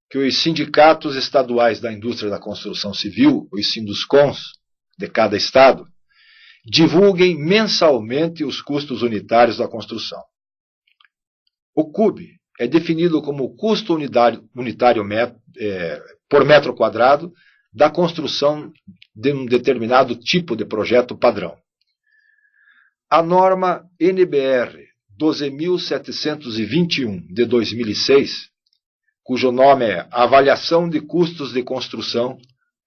que os sindicatos estaduais da indústria da construção civil, os Sinduscons de cada estado, divulguem mensalmente os custos unitários da construção. O CUB é definido como o custo unitário por metro quadrado da construção de um determinado tipo de projeto padrão. A norma NBR 12.721 de 2006, cujo nome é Avaliação de Custos de Construção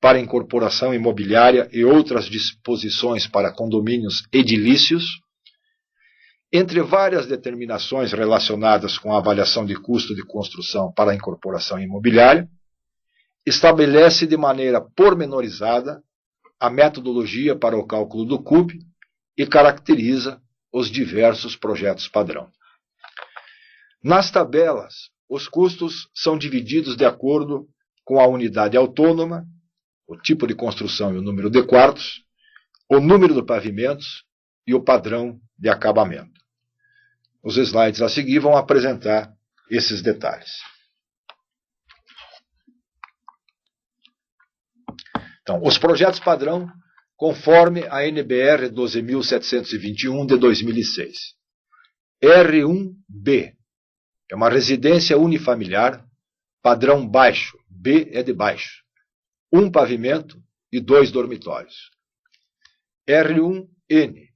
para Incorporação Imobiliária e outras disposições para condomínios edilícios, entre várias determinações relacionadas com a avaliação de custo de construção para a incorporação imobiliária, estabelece de maneira pormenorizada a metodologia para o cálculo do CUB e caracteriza os diversos projetos padrão. Nas tabelas, os custos são divididos de acordo com a unidade autônoma, o tipo de construção e o número de quartos, o número de pavimentos e o padrão de acabamento. Os slides a seguir vão apresentar esses detalhes. Então, os projetos padrão conforme a NBR 12.721 de 2006. R1B é uma residência unifamiliar, padrão baixo, B é de baixo, 1 pavimento e 2 dormitórios. R1N,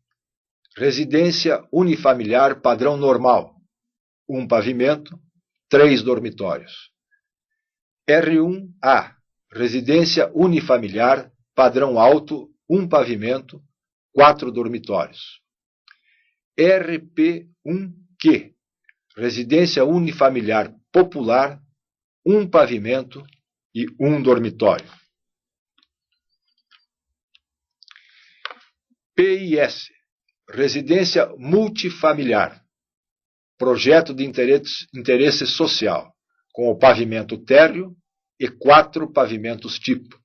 residência unifamiliar, padrão normal, 1 pavimento, 3 dormitórios. R1A, residência unifamiliar, padrão alto, 1 pavimento, 4 dormitórios. RP1Q, residência unifamiliar popular, 1 pavimento e 1 dormitório. PIS, residência multifamiliar, projeto de interesse social, com o pavimento térreo e 4 pavimentos tipo.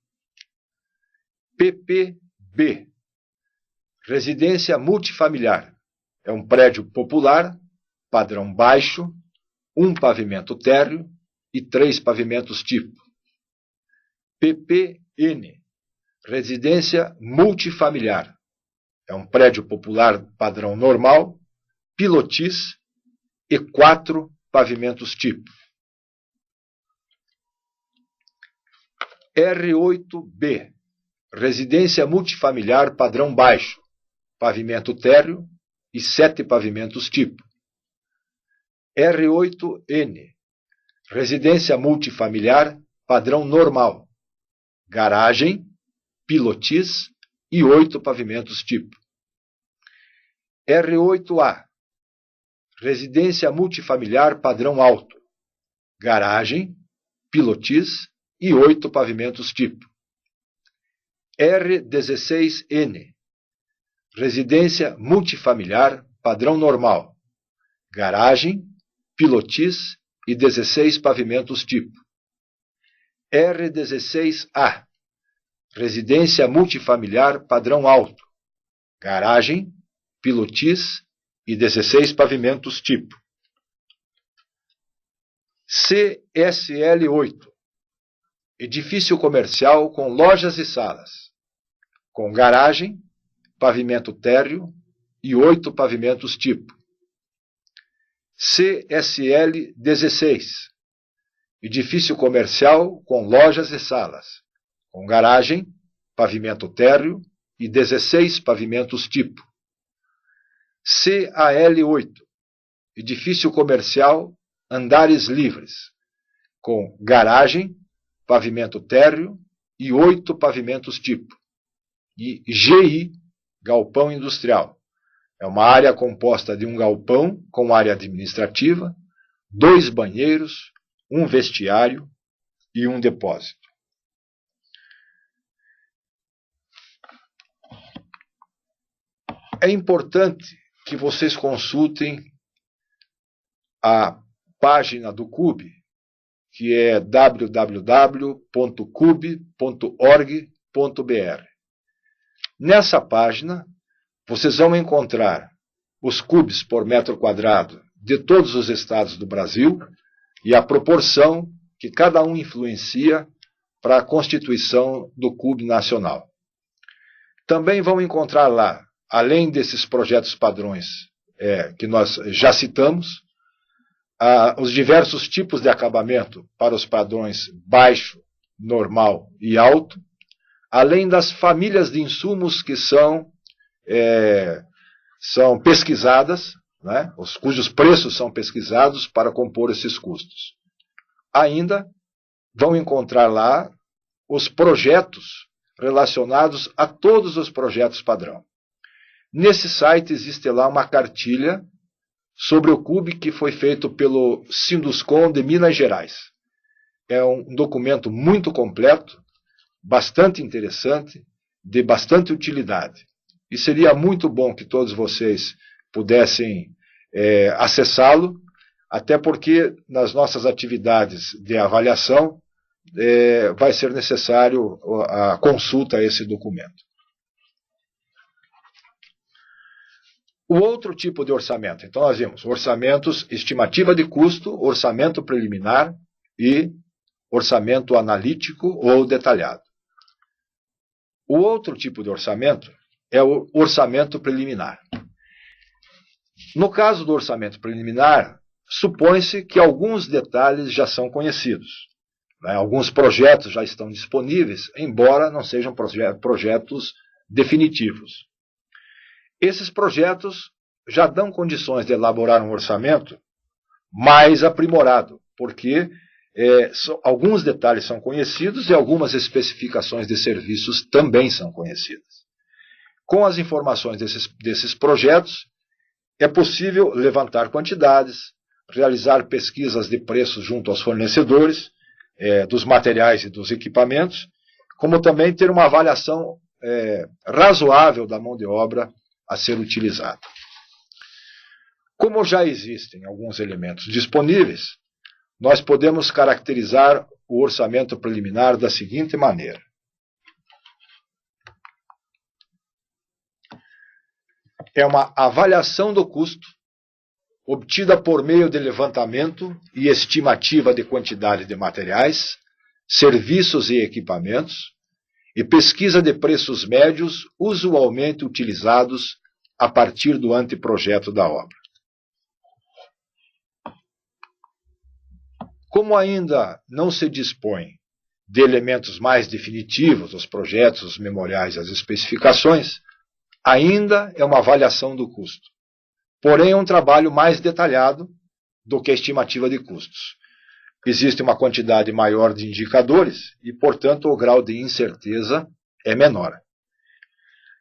PPB, residência multifamiliar, é um prédio popular, padrão baixo, 1 pavimento térreo e 3 pavimentos tipo. PPN, residência multifamiliar, é um prédio popular padrão normal, pilotis e 4 pavimentos tipo. R8B, residência multifamiliar padrão baixo, pavimento térreo e 7 pavimentos tipo. R8N, residência multifamiliar padrão normal, garagem, pilotis e 8 pavimentos tipo. R8A, residência multifamiliar padrão alto, garagem, pilotis e 8 pavimentos tipo. R16N, residência multifamiliar padrão normal, garagem, pilotis e 16 pavimentos tipo. R16A, residência multifamiliar padrão alto, garagem, pilotis e 16 pavimentos tipo. CSL8, edifício comercial com lojas e salas, com garagem, pavimento térreo e 8 pavimentos tipo. CSL16, edifício comercial com lojas e salas, com garagem, pavimento térreo e 16 pavimentos tipo. CAL8, edifício comercial, andares livres, com garagem, pavimento térreo e 8 pavimentos tipo. E GI, galpão industrial. É uma área composta de um galpão com área administrativa, 2 banheiros, um vestiário e um depósito. É importante que vocês consultem a página do CUB, que é www.cub.org.br. Nessa página, vocês vão encontrar os CUBs por metro quadrado de todos os estados do Brasil e a proporção que cada um influencia para a constituição do CUB nacional. Também vão encontrar lá, além desses projetos padrões que nós já citamos, os diversos tipos de acabamento para os padrões baixo, normal e alto, além das famílias de insumos que são pesquisadas, né, cujos preços são pesquisados para compor esses custos. Ainda vão encontrar lá os projetos relacionados a todos os projetos padrão. Nesse site existe lá uma cartilha sobre o CUB que foi feito pelo Sinduscom de Minas Gerais. É um documento muito completo, bastante interessante, de bastante utilidade. E seria muito bom que todos vocês pudessem acessá-lo, até porque nas nossas atividades de avaliação vai ser necessário a consulta a esse documento. O outro tipo de orçamento. Então, nós vimos orçamentos, estimativa de custo, orçamento preliminar e orçamento analítico ou detalhado. O outro tipo de orçamento é o orçamento preliminar. No caso do orçamento preliminar, supõe-se que alguns detalhes já são conhecidos. Né? Alguns projetos já estão disponíveis, embora não sejam projetos definitivos. Esses projetos já dão condições de elaborar um orçamento mais aprimorado, porque alguns detalhes são conhecidos e algumas especificações de serviços também são conhecidas. Com as informações desses projetos, é possível levantar quantidades, realizar pesquisas de preços junto aos fornecedores, dos materiais e dos equipamentos, como também ter uma avaliação razoável da mão de obra a ser utilizada. Como já existem alguns elementos disponíveis, nós podemos caracterizar o orçamento preliminar da seguinte maneira. É uma avaliação do custo obtida por meio de levantamento e estimativa de quantidade de materiais, serviços e equipamentos, e pesquisa de preços médios usualmente utilizados a partir do anteprojeto da obra. Como ainda não se dispõe de elementos mais definitivos, os projetos, os memoriais e as especificações, ainda é uma avaliação do custo. Porém, é um trabalho mais detalhado do que a estimativa de custos. Existe uma quantidade maior de indicadores e, portanto, o grau de incerteza é menor.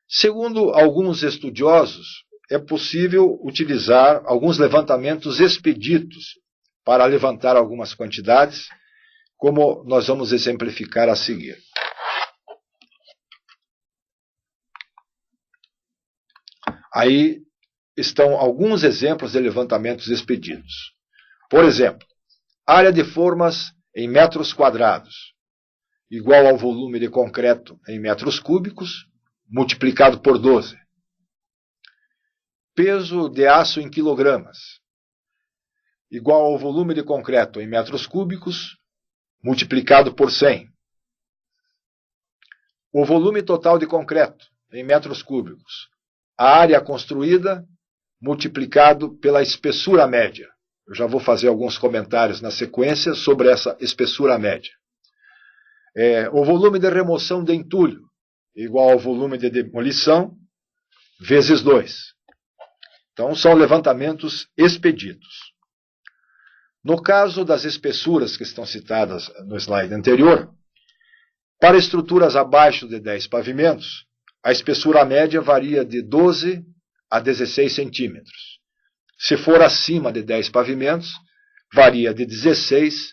Segundo alguns estudiosos, é possível utilizar alguns levantamentos expeditos para levantar algumas quantidades, como nós vamos exemplificar a seguir. Aí estão alguns exemplos de levantamentos expedidos. Por exemplo, área de formas em metros quadrados. igual ao volume de concreto em metros cúbicos, multiplicado por 12. Peso de aço em quilogramas, igual ao volume de concreto em metros cúbicos, multiplicado por 100. O volume total de concreto em metros cúbicos, a área construída, multiplicado pela espessura média. Eu já vou fazer alguns comentários na sequência sobre essa espessura média. O volume de remoção de entulho, igual ao volume de demolição, vezes 2. Então, são levantamentos expedidos. No caso das espessuras que estão citadas no slide anterior, para estruturas abaixo de 10 pavimentos, a espessura média varia de 12 a 16 centímetros. Se for acima de 10 pavimentos, varia de 16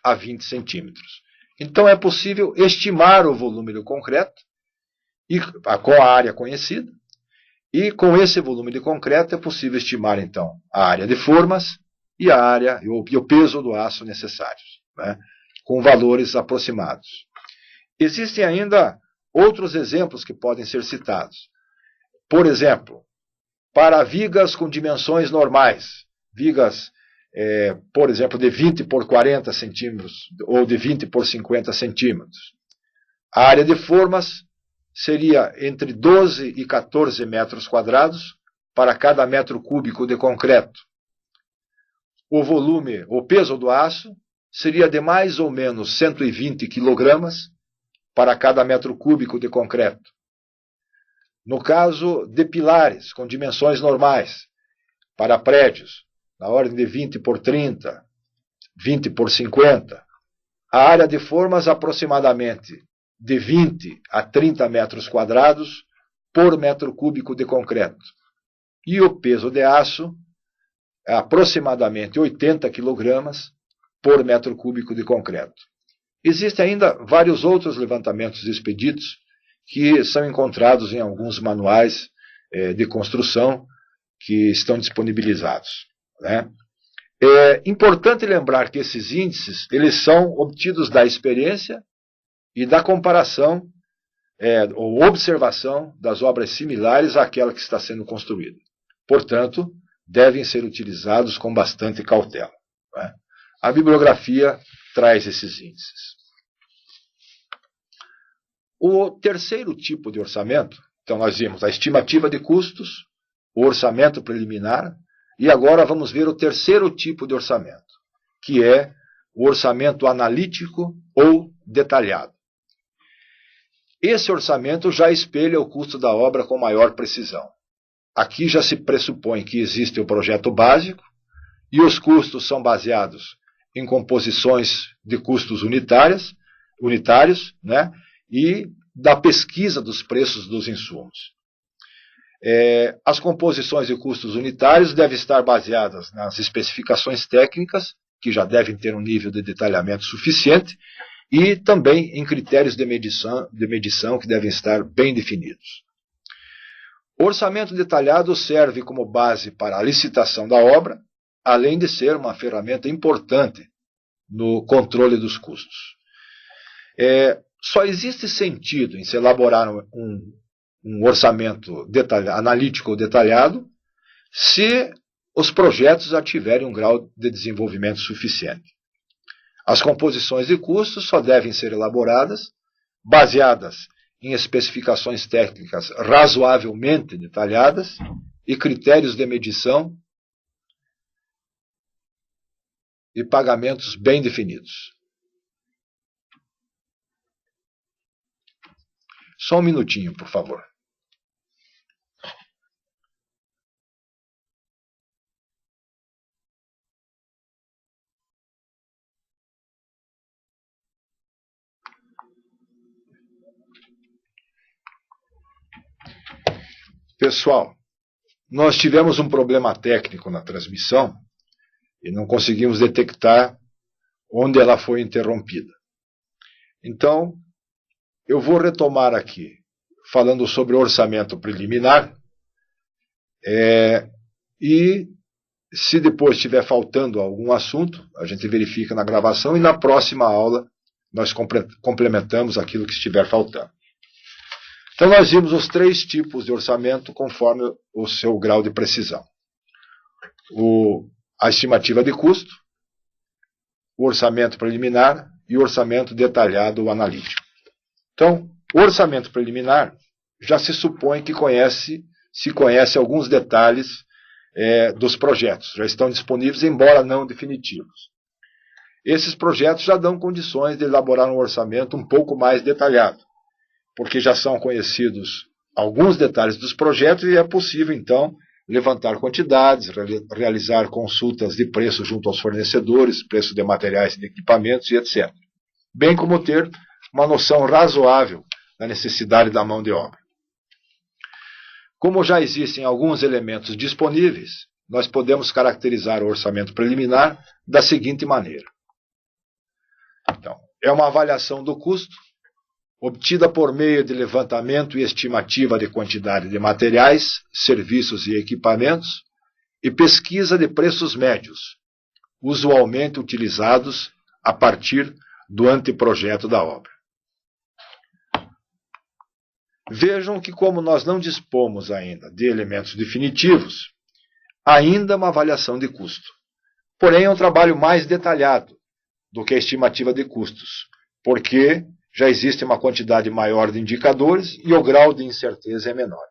a 20 centímetros. Então, é possível estimar o volume do concreto com a área conhecida, e com esse volume de concreto é possível estimar, então, a área de formas e a área e o peso do aço necessários, né, com valores aproximados. Existem ainda outros exemplos que podem ser citados. Por exemplo, para vigas com dimensões normais, vigas, por exemplo, de 20 por 40 centímetros ou de 20 por 50 centímetros, a área de formas seria entre 12 e 14 metros quadrados para cada metro cúbico de concreto. O peso do aço seria de mais ou menos 120 quilogramas para cada metro cúbico de concreto. No caso de pilares com dimensões normais, para prédios, na ordem de 20 por 30, 20 por 50, a área de formas aproximadamente de 20 a 30 metros quadrados por metro cúbico de concreto. E o peso de aço é aproximadamente 80 quilogramas por metro cúbico de concreto. Existem ainda vários outros levantamentos expedidos que são encontrados em alguns manuais de construção que estão disponibilizados, né? É importante lembrar que esses índices eles são obtidos da experiência e da comparação ou observação das obras similares àquela que está sendo construída. Portanto, devem ser utilizados com bastante cautela, né? A bibliografia traz esses índices. O terceiro tipo de orçamento, então nós vimos a estimativa de custos, o orçamento preliminar, e agora vamos ver o terceiro tipo de orçamento, que é o orçamento analítico ou detalhado. Esse orçamento já espelha o custo da obra com maior precisão. Aqui já se pressupõe que existe o projeto básico e os custos são baseados em composições de custos unitários, né, e da pesquisa dos preços dos insumos. As composições de custos unitários devem estar baseadas nas especificações técnicas, que já devem ter um nível de detalhamento suficiente, e também em critérios de medição que devem estar bem definidos. O orçamento detalhado serve como base para a licitação da obra, além de ser uma ferramenta importante no controle dos custos. Só existe sentido em se elaborar um orçamento analítico ou detalhado se os projetos já tiverem um grau de desenvolvimento suficiente. As composições de custos só devem ser elaboradas baseadas em especificações técnicas razoavelmente detalhadas e critérios de medição e pagamentos bem definidos. Só um minutinho, por favor. Pessoal, nós tivemos um problema técnico na transmissão e não conseguimos detectar onde ela foi interrompida. Então, eu vou retomar aqui, falando sobre o orçamento preliminar, e se depois estiver faltando algum assunto, a gente verifica na gravação e na próxima aula nós complementamos aquilo que estiver faltando. Então nós vimos os 3 tipos de orçamento conforme o seu grau de precisão. A estimativa de custo, o orçamento preliminar e o orçamento detalhado ou analítico. Então, o orçamento preliminar já se supõe que se conhece alguns detalhes dos projetos. Já estão disponíveis, embora não definitivos. Esses projetos já dão condições de elaborar um orçamento um pouco mais detalhado, porque já são conhecidos alguns detalhes dos projetos e é possível, então, levantar quantidades, realizar consultas de preço junto aos fornecedores, preço de materiais e de equipamentos e etc. Bem como ter uma noção razoável da necessidade da mão de obra. Como já existem alguns elementos disponíveis, nós podemos caracterizar o orçamento preliminar da seguinte maneira. Então, é uma avaliação do custo, obtida por meio de levantamento e estimativa de quantidade de materiais, serviços e equipamentos, e pesquisa de preços médios, usualmente utilizados a partir do anteprojeto da obra. Vejam que, como nós não dispomos ainda de elementos definitivos, ainda é uma avaliação de custo. Porém, é um trabalho mais detalhado do que a estimativa de custos, porque já existe uma quantidade maior de indicadores e o grau de incerteza é menor.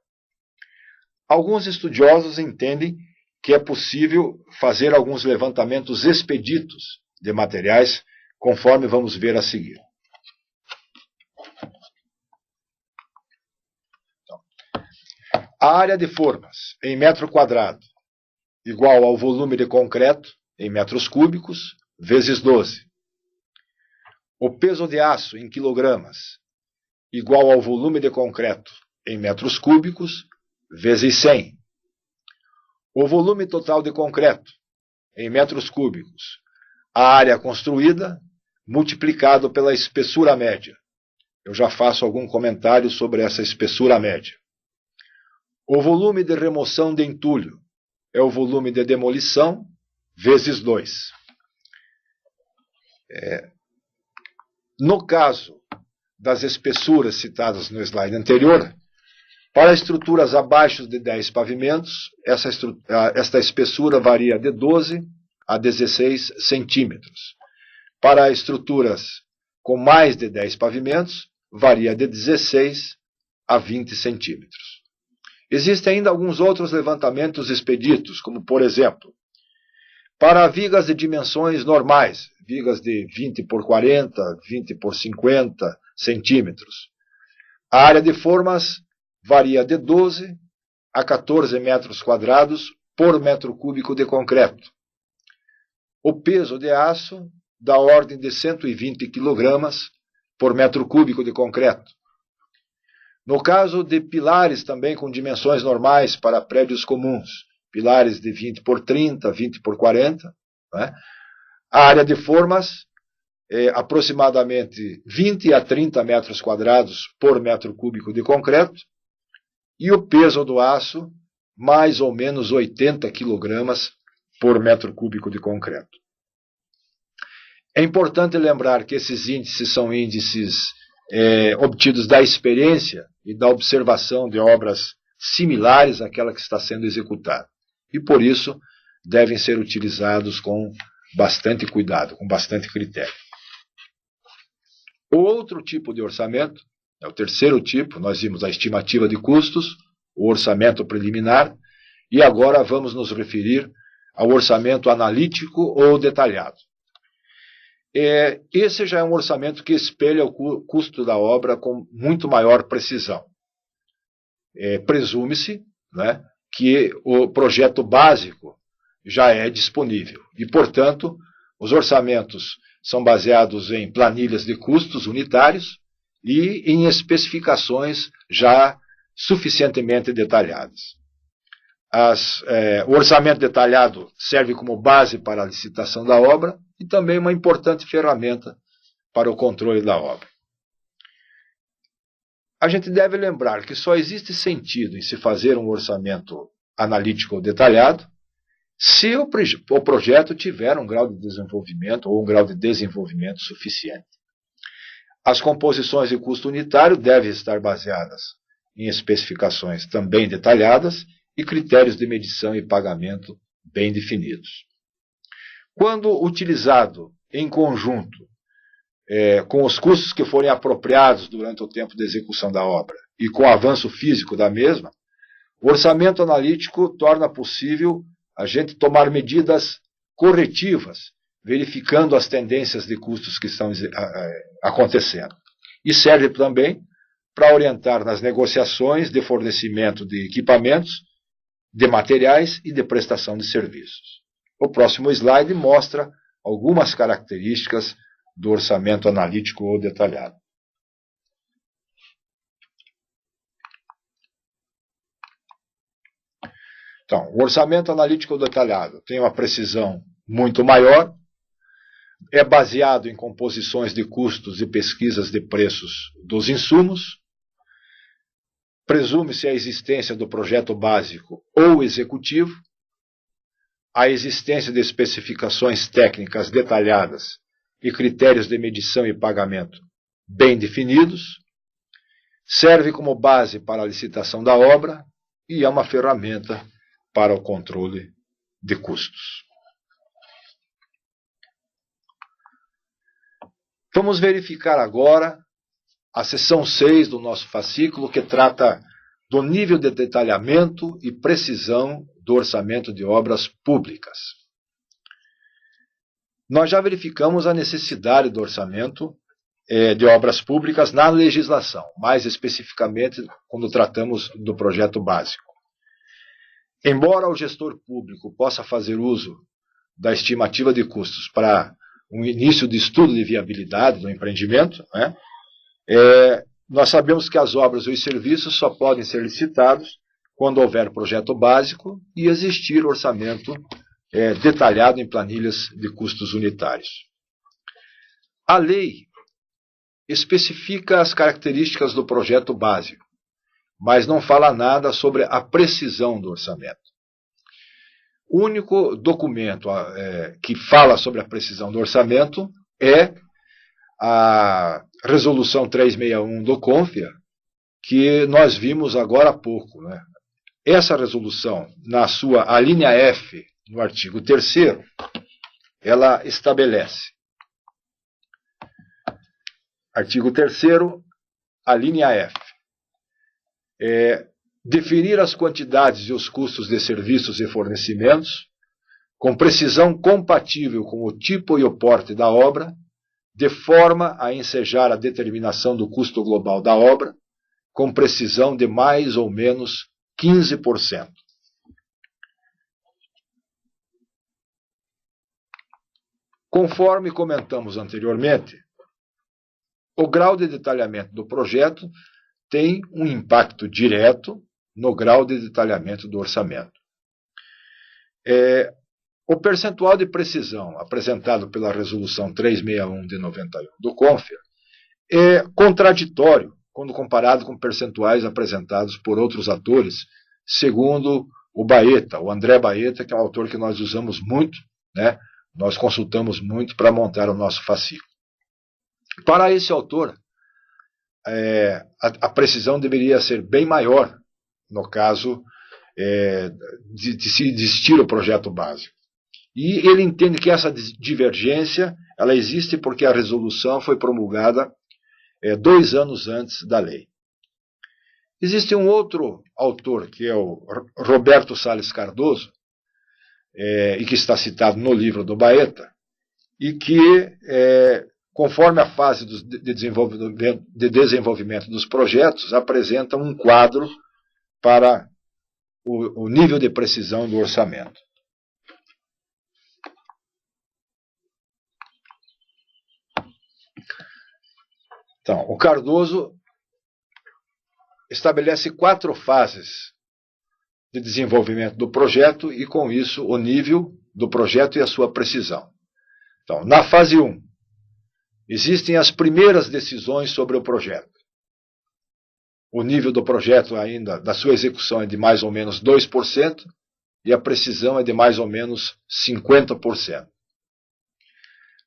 Alguns estudiosos entendem que é possível fazer alguns levantamentos expeditos de materiais, conforme vamos ver a seguir. A área de formas, em metro quadrado, igual ao volume de concreto, em metros cúbicos, vezes 12. O peso de aço, em quilogramas, igual ao volume de concreto, em metros cúbicos, vezes 100. O volume total de concreto, em metros cúbicos, a área construída, multiplicado pela espessura média. Eu já faço algum comentário sobre essa espessura média. O volume de remoção de entulho é o volume de demolição vezes 2. No caso das espessuras citadas no slide anterior, para estruturas abaixo de 10 pavimentos, esta espessura varia de 12 a 16 centímetros. Para estruturas com mais de 10 pavimentos, varia de 16 a 20 centímetros. Existem ainda alguns outros levantamentos expeditos, como, por exemplo, para vigas de dimensões normais, vigas de 20 por 40, 20 por 50 centímetros. A área de formas varia de 12 a 14 metros quadrados por metro cúbico de concreto. O peso de aço da ordem de 120 kg por metro cúbico de concreto. No caso de pilares também com dimensões normais para prédios comuns, pilares de 20 por 30, 20 por 40, né? A área de formas é aproximadamente 20 a 30 metros quadrados por metro cúbico de concreto, e o peso do aço, mais ou menos 80 kg por metro cúbico de concreto. É importante lembrar que esses índices são índices obtidos da experiência e da observação de obras similares àquela que está sendo executada. E, por isso, devem ser utilizados com bastante cuidado, com bastante critério. O outro tipo de orçamento, é o terceiro tipo, nós vimos a estimativa de custos, o orçamento preliminar, e agora vamos nos referir ao orçamento analítico ou detalhado. Esse já é um orçamento que espelha o custo da obra com muito maior precisão. Presume-se, né, que o projeto básico já é disponível e, portanto, os orçamentos são baseados em planilhas de custos unitários e em especificações já suficientemente detalhadas. O orçamento detalhado serve como base para a licitação da obra e também uma importante ferramenta para o controle da obra. A gente deve lembrar que só existe sentido em se fazer um orçamento analítico detalhado se o projeto tiver um grau de desenvolvimento ou um grau de desenvolvimento suficiente. As composições de custo unitário devem estar baseadas em especificações também detalhadas e critérios de medição e pagamento bem definidos. Quando utilizado em conjunto com os custos que forem apropriados durante o tempo de execução da obra e com o avanço físico da mesma, o orçamento analítico torna possível a gente tomar medidas corretivas, verificando as tendências de custos que estão acontecendo. E serve também para orientar nas negociações de fornecimento de equipamentos, de materiais e de prestação de serviços. O próximo slide mostra algumas características do orçamento analítico ou detalhado. Então, o orçamento analítico ou detalhado tem uma precisão muito maior, é baseado em composições de custos e pesquisas de preços dos insumos, presume-se a existência do projeto básico ou executivo, a existência de especificações técnicas detalhadas e critérios de medição e pagamento bem definidos, serve como base para a licitação da obra e é uma ferramenta para o controle de custos. Vamos verificar agora a seção 6 do nosso fascículo, que trata do nível de detalhamento e precisão do orçamento de obras públicas. Nós já verificamos a necessidade do orçamento de obras públicas na legislação, mais especificamente quando tratamos do projeto básico. Embora o gestor público possa fazer uso da estimativa de custos para um início de estudo de viabilidade do empreendimento, nós sabemos que as obras e os serviços só podem ser licitados quando houver projeto básico e existir orçamento detalhado em planilhas de custos unitários. A lei especifica as características do projeto básico, mas não fala nada sobre a precisão do orçamento. O único documento que fala sobre a precisão do orçamento é a Resolução 361 do CONFIA, que nós vimos agora há pouco. Essa resolução, na sua alínea F, no artigo 3º, ela estabelece. Artigo 3º, alínea F. Definir as quantidades e os custos de serviços e fornecimentos com precisão compatível com o tipo e o porte da obra, de forma a ensejar a determinação do custo global da obra, com precisão de mais ou menos 15%. Conforme comentamos anteriormente, o grau de detalhamento do projeto tem um impacto direto no grau de detalhamento do orçamento. O percentual de precisão apresentado pela Resolução 361 de 91 do CONFIA é contraditório quando comparado com percentuais apresentados por outros atores, segundo o André Baeta, que é um autor que nós usamos muito, nós consultamos muito para montar o nosso fascículo. Para esse autor, a precisão deveria ser bem maior no caso de se existir o projeto básico. E ele entende que essa divergência ela existe porque a resolução foi promulgada 2 anos antes da lei. Existe um outro autor, que é o Roberto Salles Cardoso, e que está citado no livro do Baeta, e que, conforme a fase de desenvolvimento dos projetos, apresenta um quadro para o nível de precisão do orçamento. Então, o Cardoso estabelece 4 fases de desenvolvimento do projeto e, com isso, o nível do projeto e a sua precisão. Então, na fase 1, existem as primeiras decisões sobre o projeto. O nível do projeto ainda, da sua execução, é de mais ou menos 2% e a precisão é de mais ou menos 50%.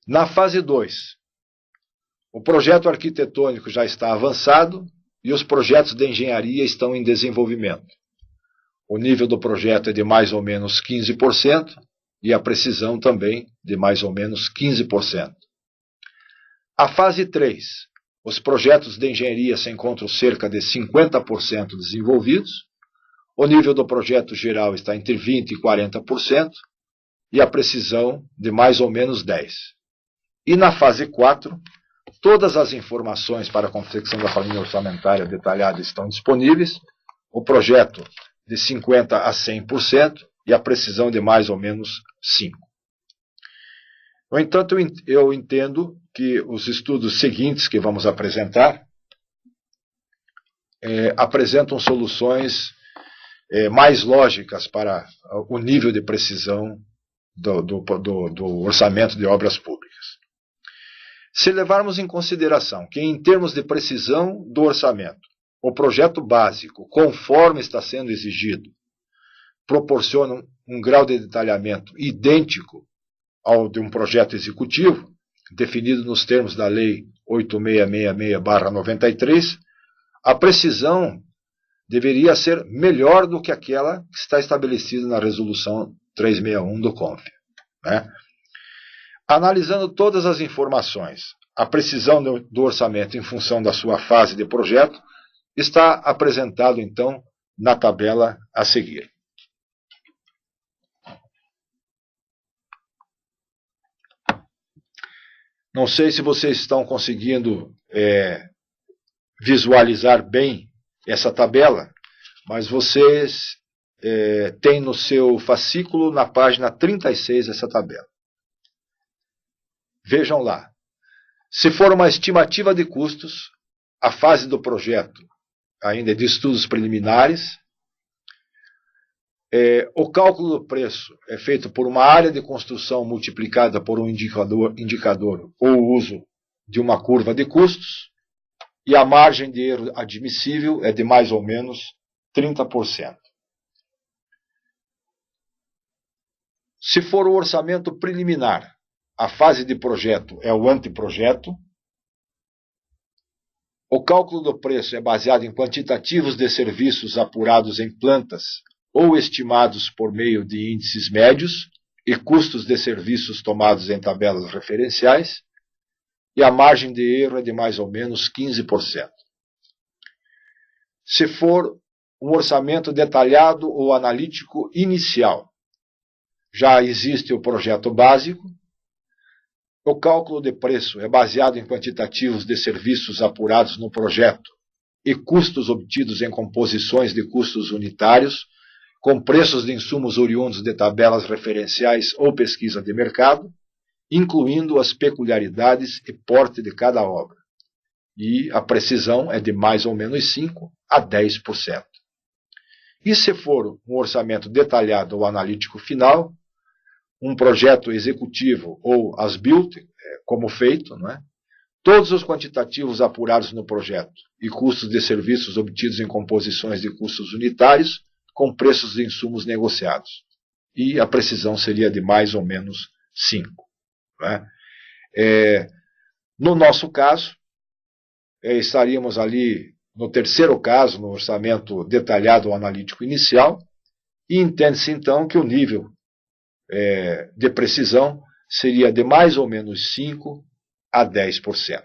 Na fase 2, O projeto arquitetônico já está avançado e os projetos de engenharia estão em desenvolvimento. O nível do projeto é de mais ou menos 15% e a precisão também de mais ou menos 15%. A fase 3. Os projetos de engenharia se encontram cerca de 50% desenvolvidos. O nível do projeto geral está entre 20% e 40% e a precisão de mais ou menos 10%. E na fase 4, todas as informações para a confecção da planilha orçamentária detalhada estão disponíveis. O projeto de 50% a 100% e a precisão de mais ou menos 5%. No entanto, eu entendo que os estudos seguintes que vamos apresentar apresentam soluções mais lógicas para o nível de precisão do orçamento de obras públicas. Se levarmos em consideração que, em termos de precisão do orçamento, o projeto básico, conforme está sendo exigido, proporciona um grau de detalhamento idêntico ao de um projeto executivo, definido nos termos da Lei 8666/93, a precisão deveria ser melhor do que aquela que está estabelecida na Resolução 361 do CONF. Analisando todas as informações, a precisão do orçamento em função da sua fase de projeto está apresentado, então, na tabela a seguir. Não sei se vocês estão conseguindo visualizar bem essa tabela, mas vocês têm no seu fascículo, na página 36, essa tabela. Vejam lá. Se for uma estimativa de custos, a fase do projeto ainda é de estudos preliminares. O cálculo do preço é feito por uma área de construção multiplicada por um indicador ou o uso de uma curva de custos, e a margem de erro admissível é de mais ou menos 30%. Se for o orçamento preliminar, a fase de projeto é o anteprojeto. O cálculo do preço é baseado em quantitativos de serviços apurados em plantas ou estimados por meio de índices médios e custos de serviços tomados em tabelas referenciais, e a margem de erro é de mais ou menos 15%. Se for um orçamento detalhado ou analítico inicial, já existe o projeto básico. O cálculo de preço é baseado em quantitativos de serviços apurados no projeto e custos obtidos em composições de custos unitários, com preços de insumos oriundos de tabelas referenciais ou pesquisa de mercado, incluindo as peculiaridades e porte de cada obra. E a precisão é de mais ou menos 5% a 10%. E se for um orçamento detalhado ou analítico final, um projeto executivo ou as-built, como feito, todos os quantitativos apurados no projeto e custos de serviços obtidos em composições de custos unitários, com preços de insumos negociados. E a precisão seria de mais ou menos 5%. No nosso caso, estaríamos ali no terceiro caso, no orçamento detalhado ou analítico inicial, e entende-se então que o nível de precisão seria de mais ou menos 5% a 10%.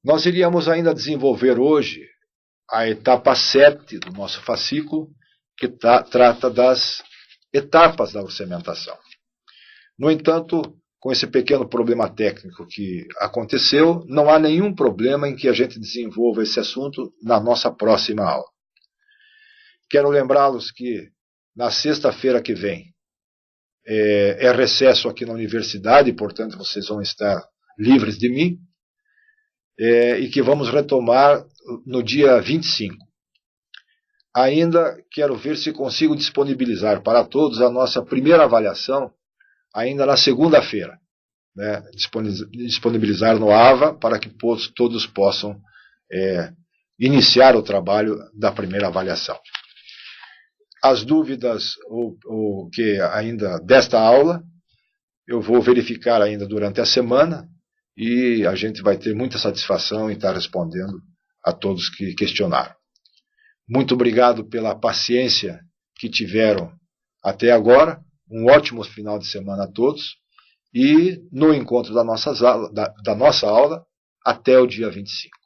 Nós iríamos ainda desenvolver hoje a etapa 7 do nosso fascículo, que trata das etapas da orçamentação. No entanto, com esse pequeno problema técnico que aconteceu, não há nenhum problema em que a gente desenvolva esse assunto na nossa próxima aula. Quero lembrá-los que na sexta-feira que vem é recesso aqui na universidade, portanto vocês vão estar livres de mim, e que vamos retomar no dia 25. Ainda quero ver se consigo disponibilizar para todos a nossa primeira avaliação ainda na segunda-feira. Disponibilizar no AVA para que todos possam iniciar o trabalho da primeira avaliação. As dúvidas que ainda desta aula, eu vou verificar ainda durante a semana e a gente vai ter muita satisfação em estar respondendo a todos que questionaram. Muito obrigado pela paciência que tiveram até agora. Um ótimo final de semana a todos. E no encontro da nossa aula, até o dia 25.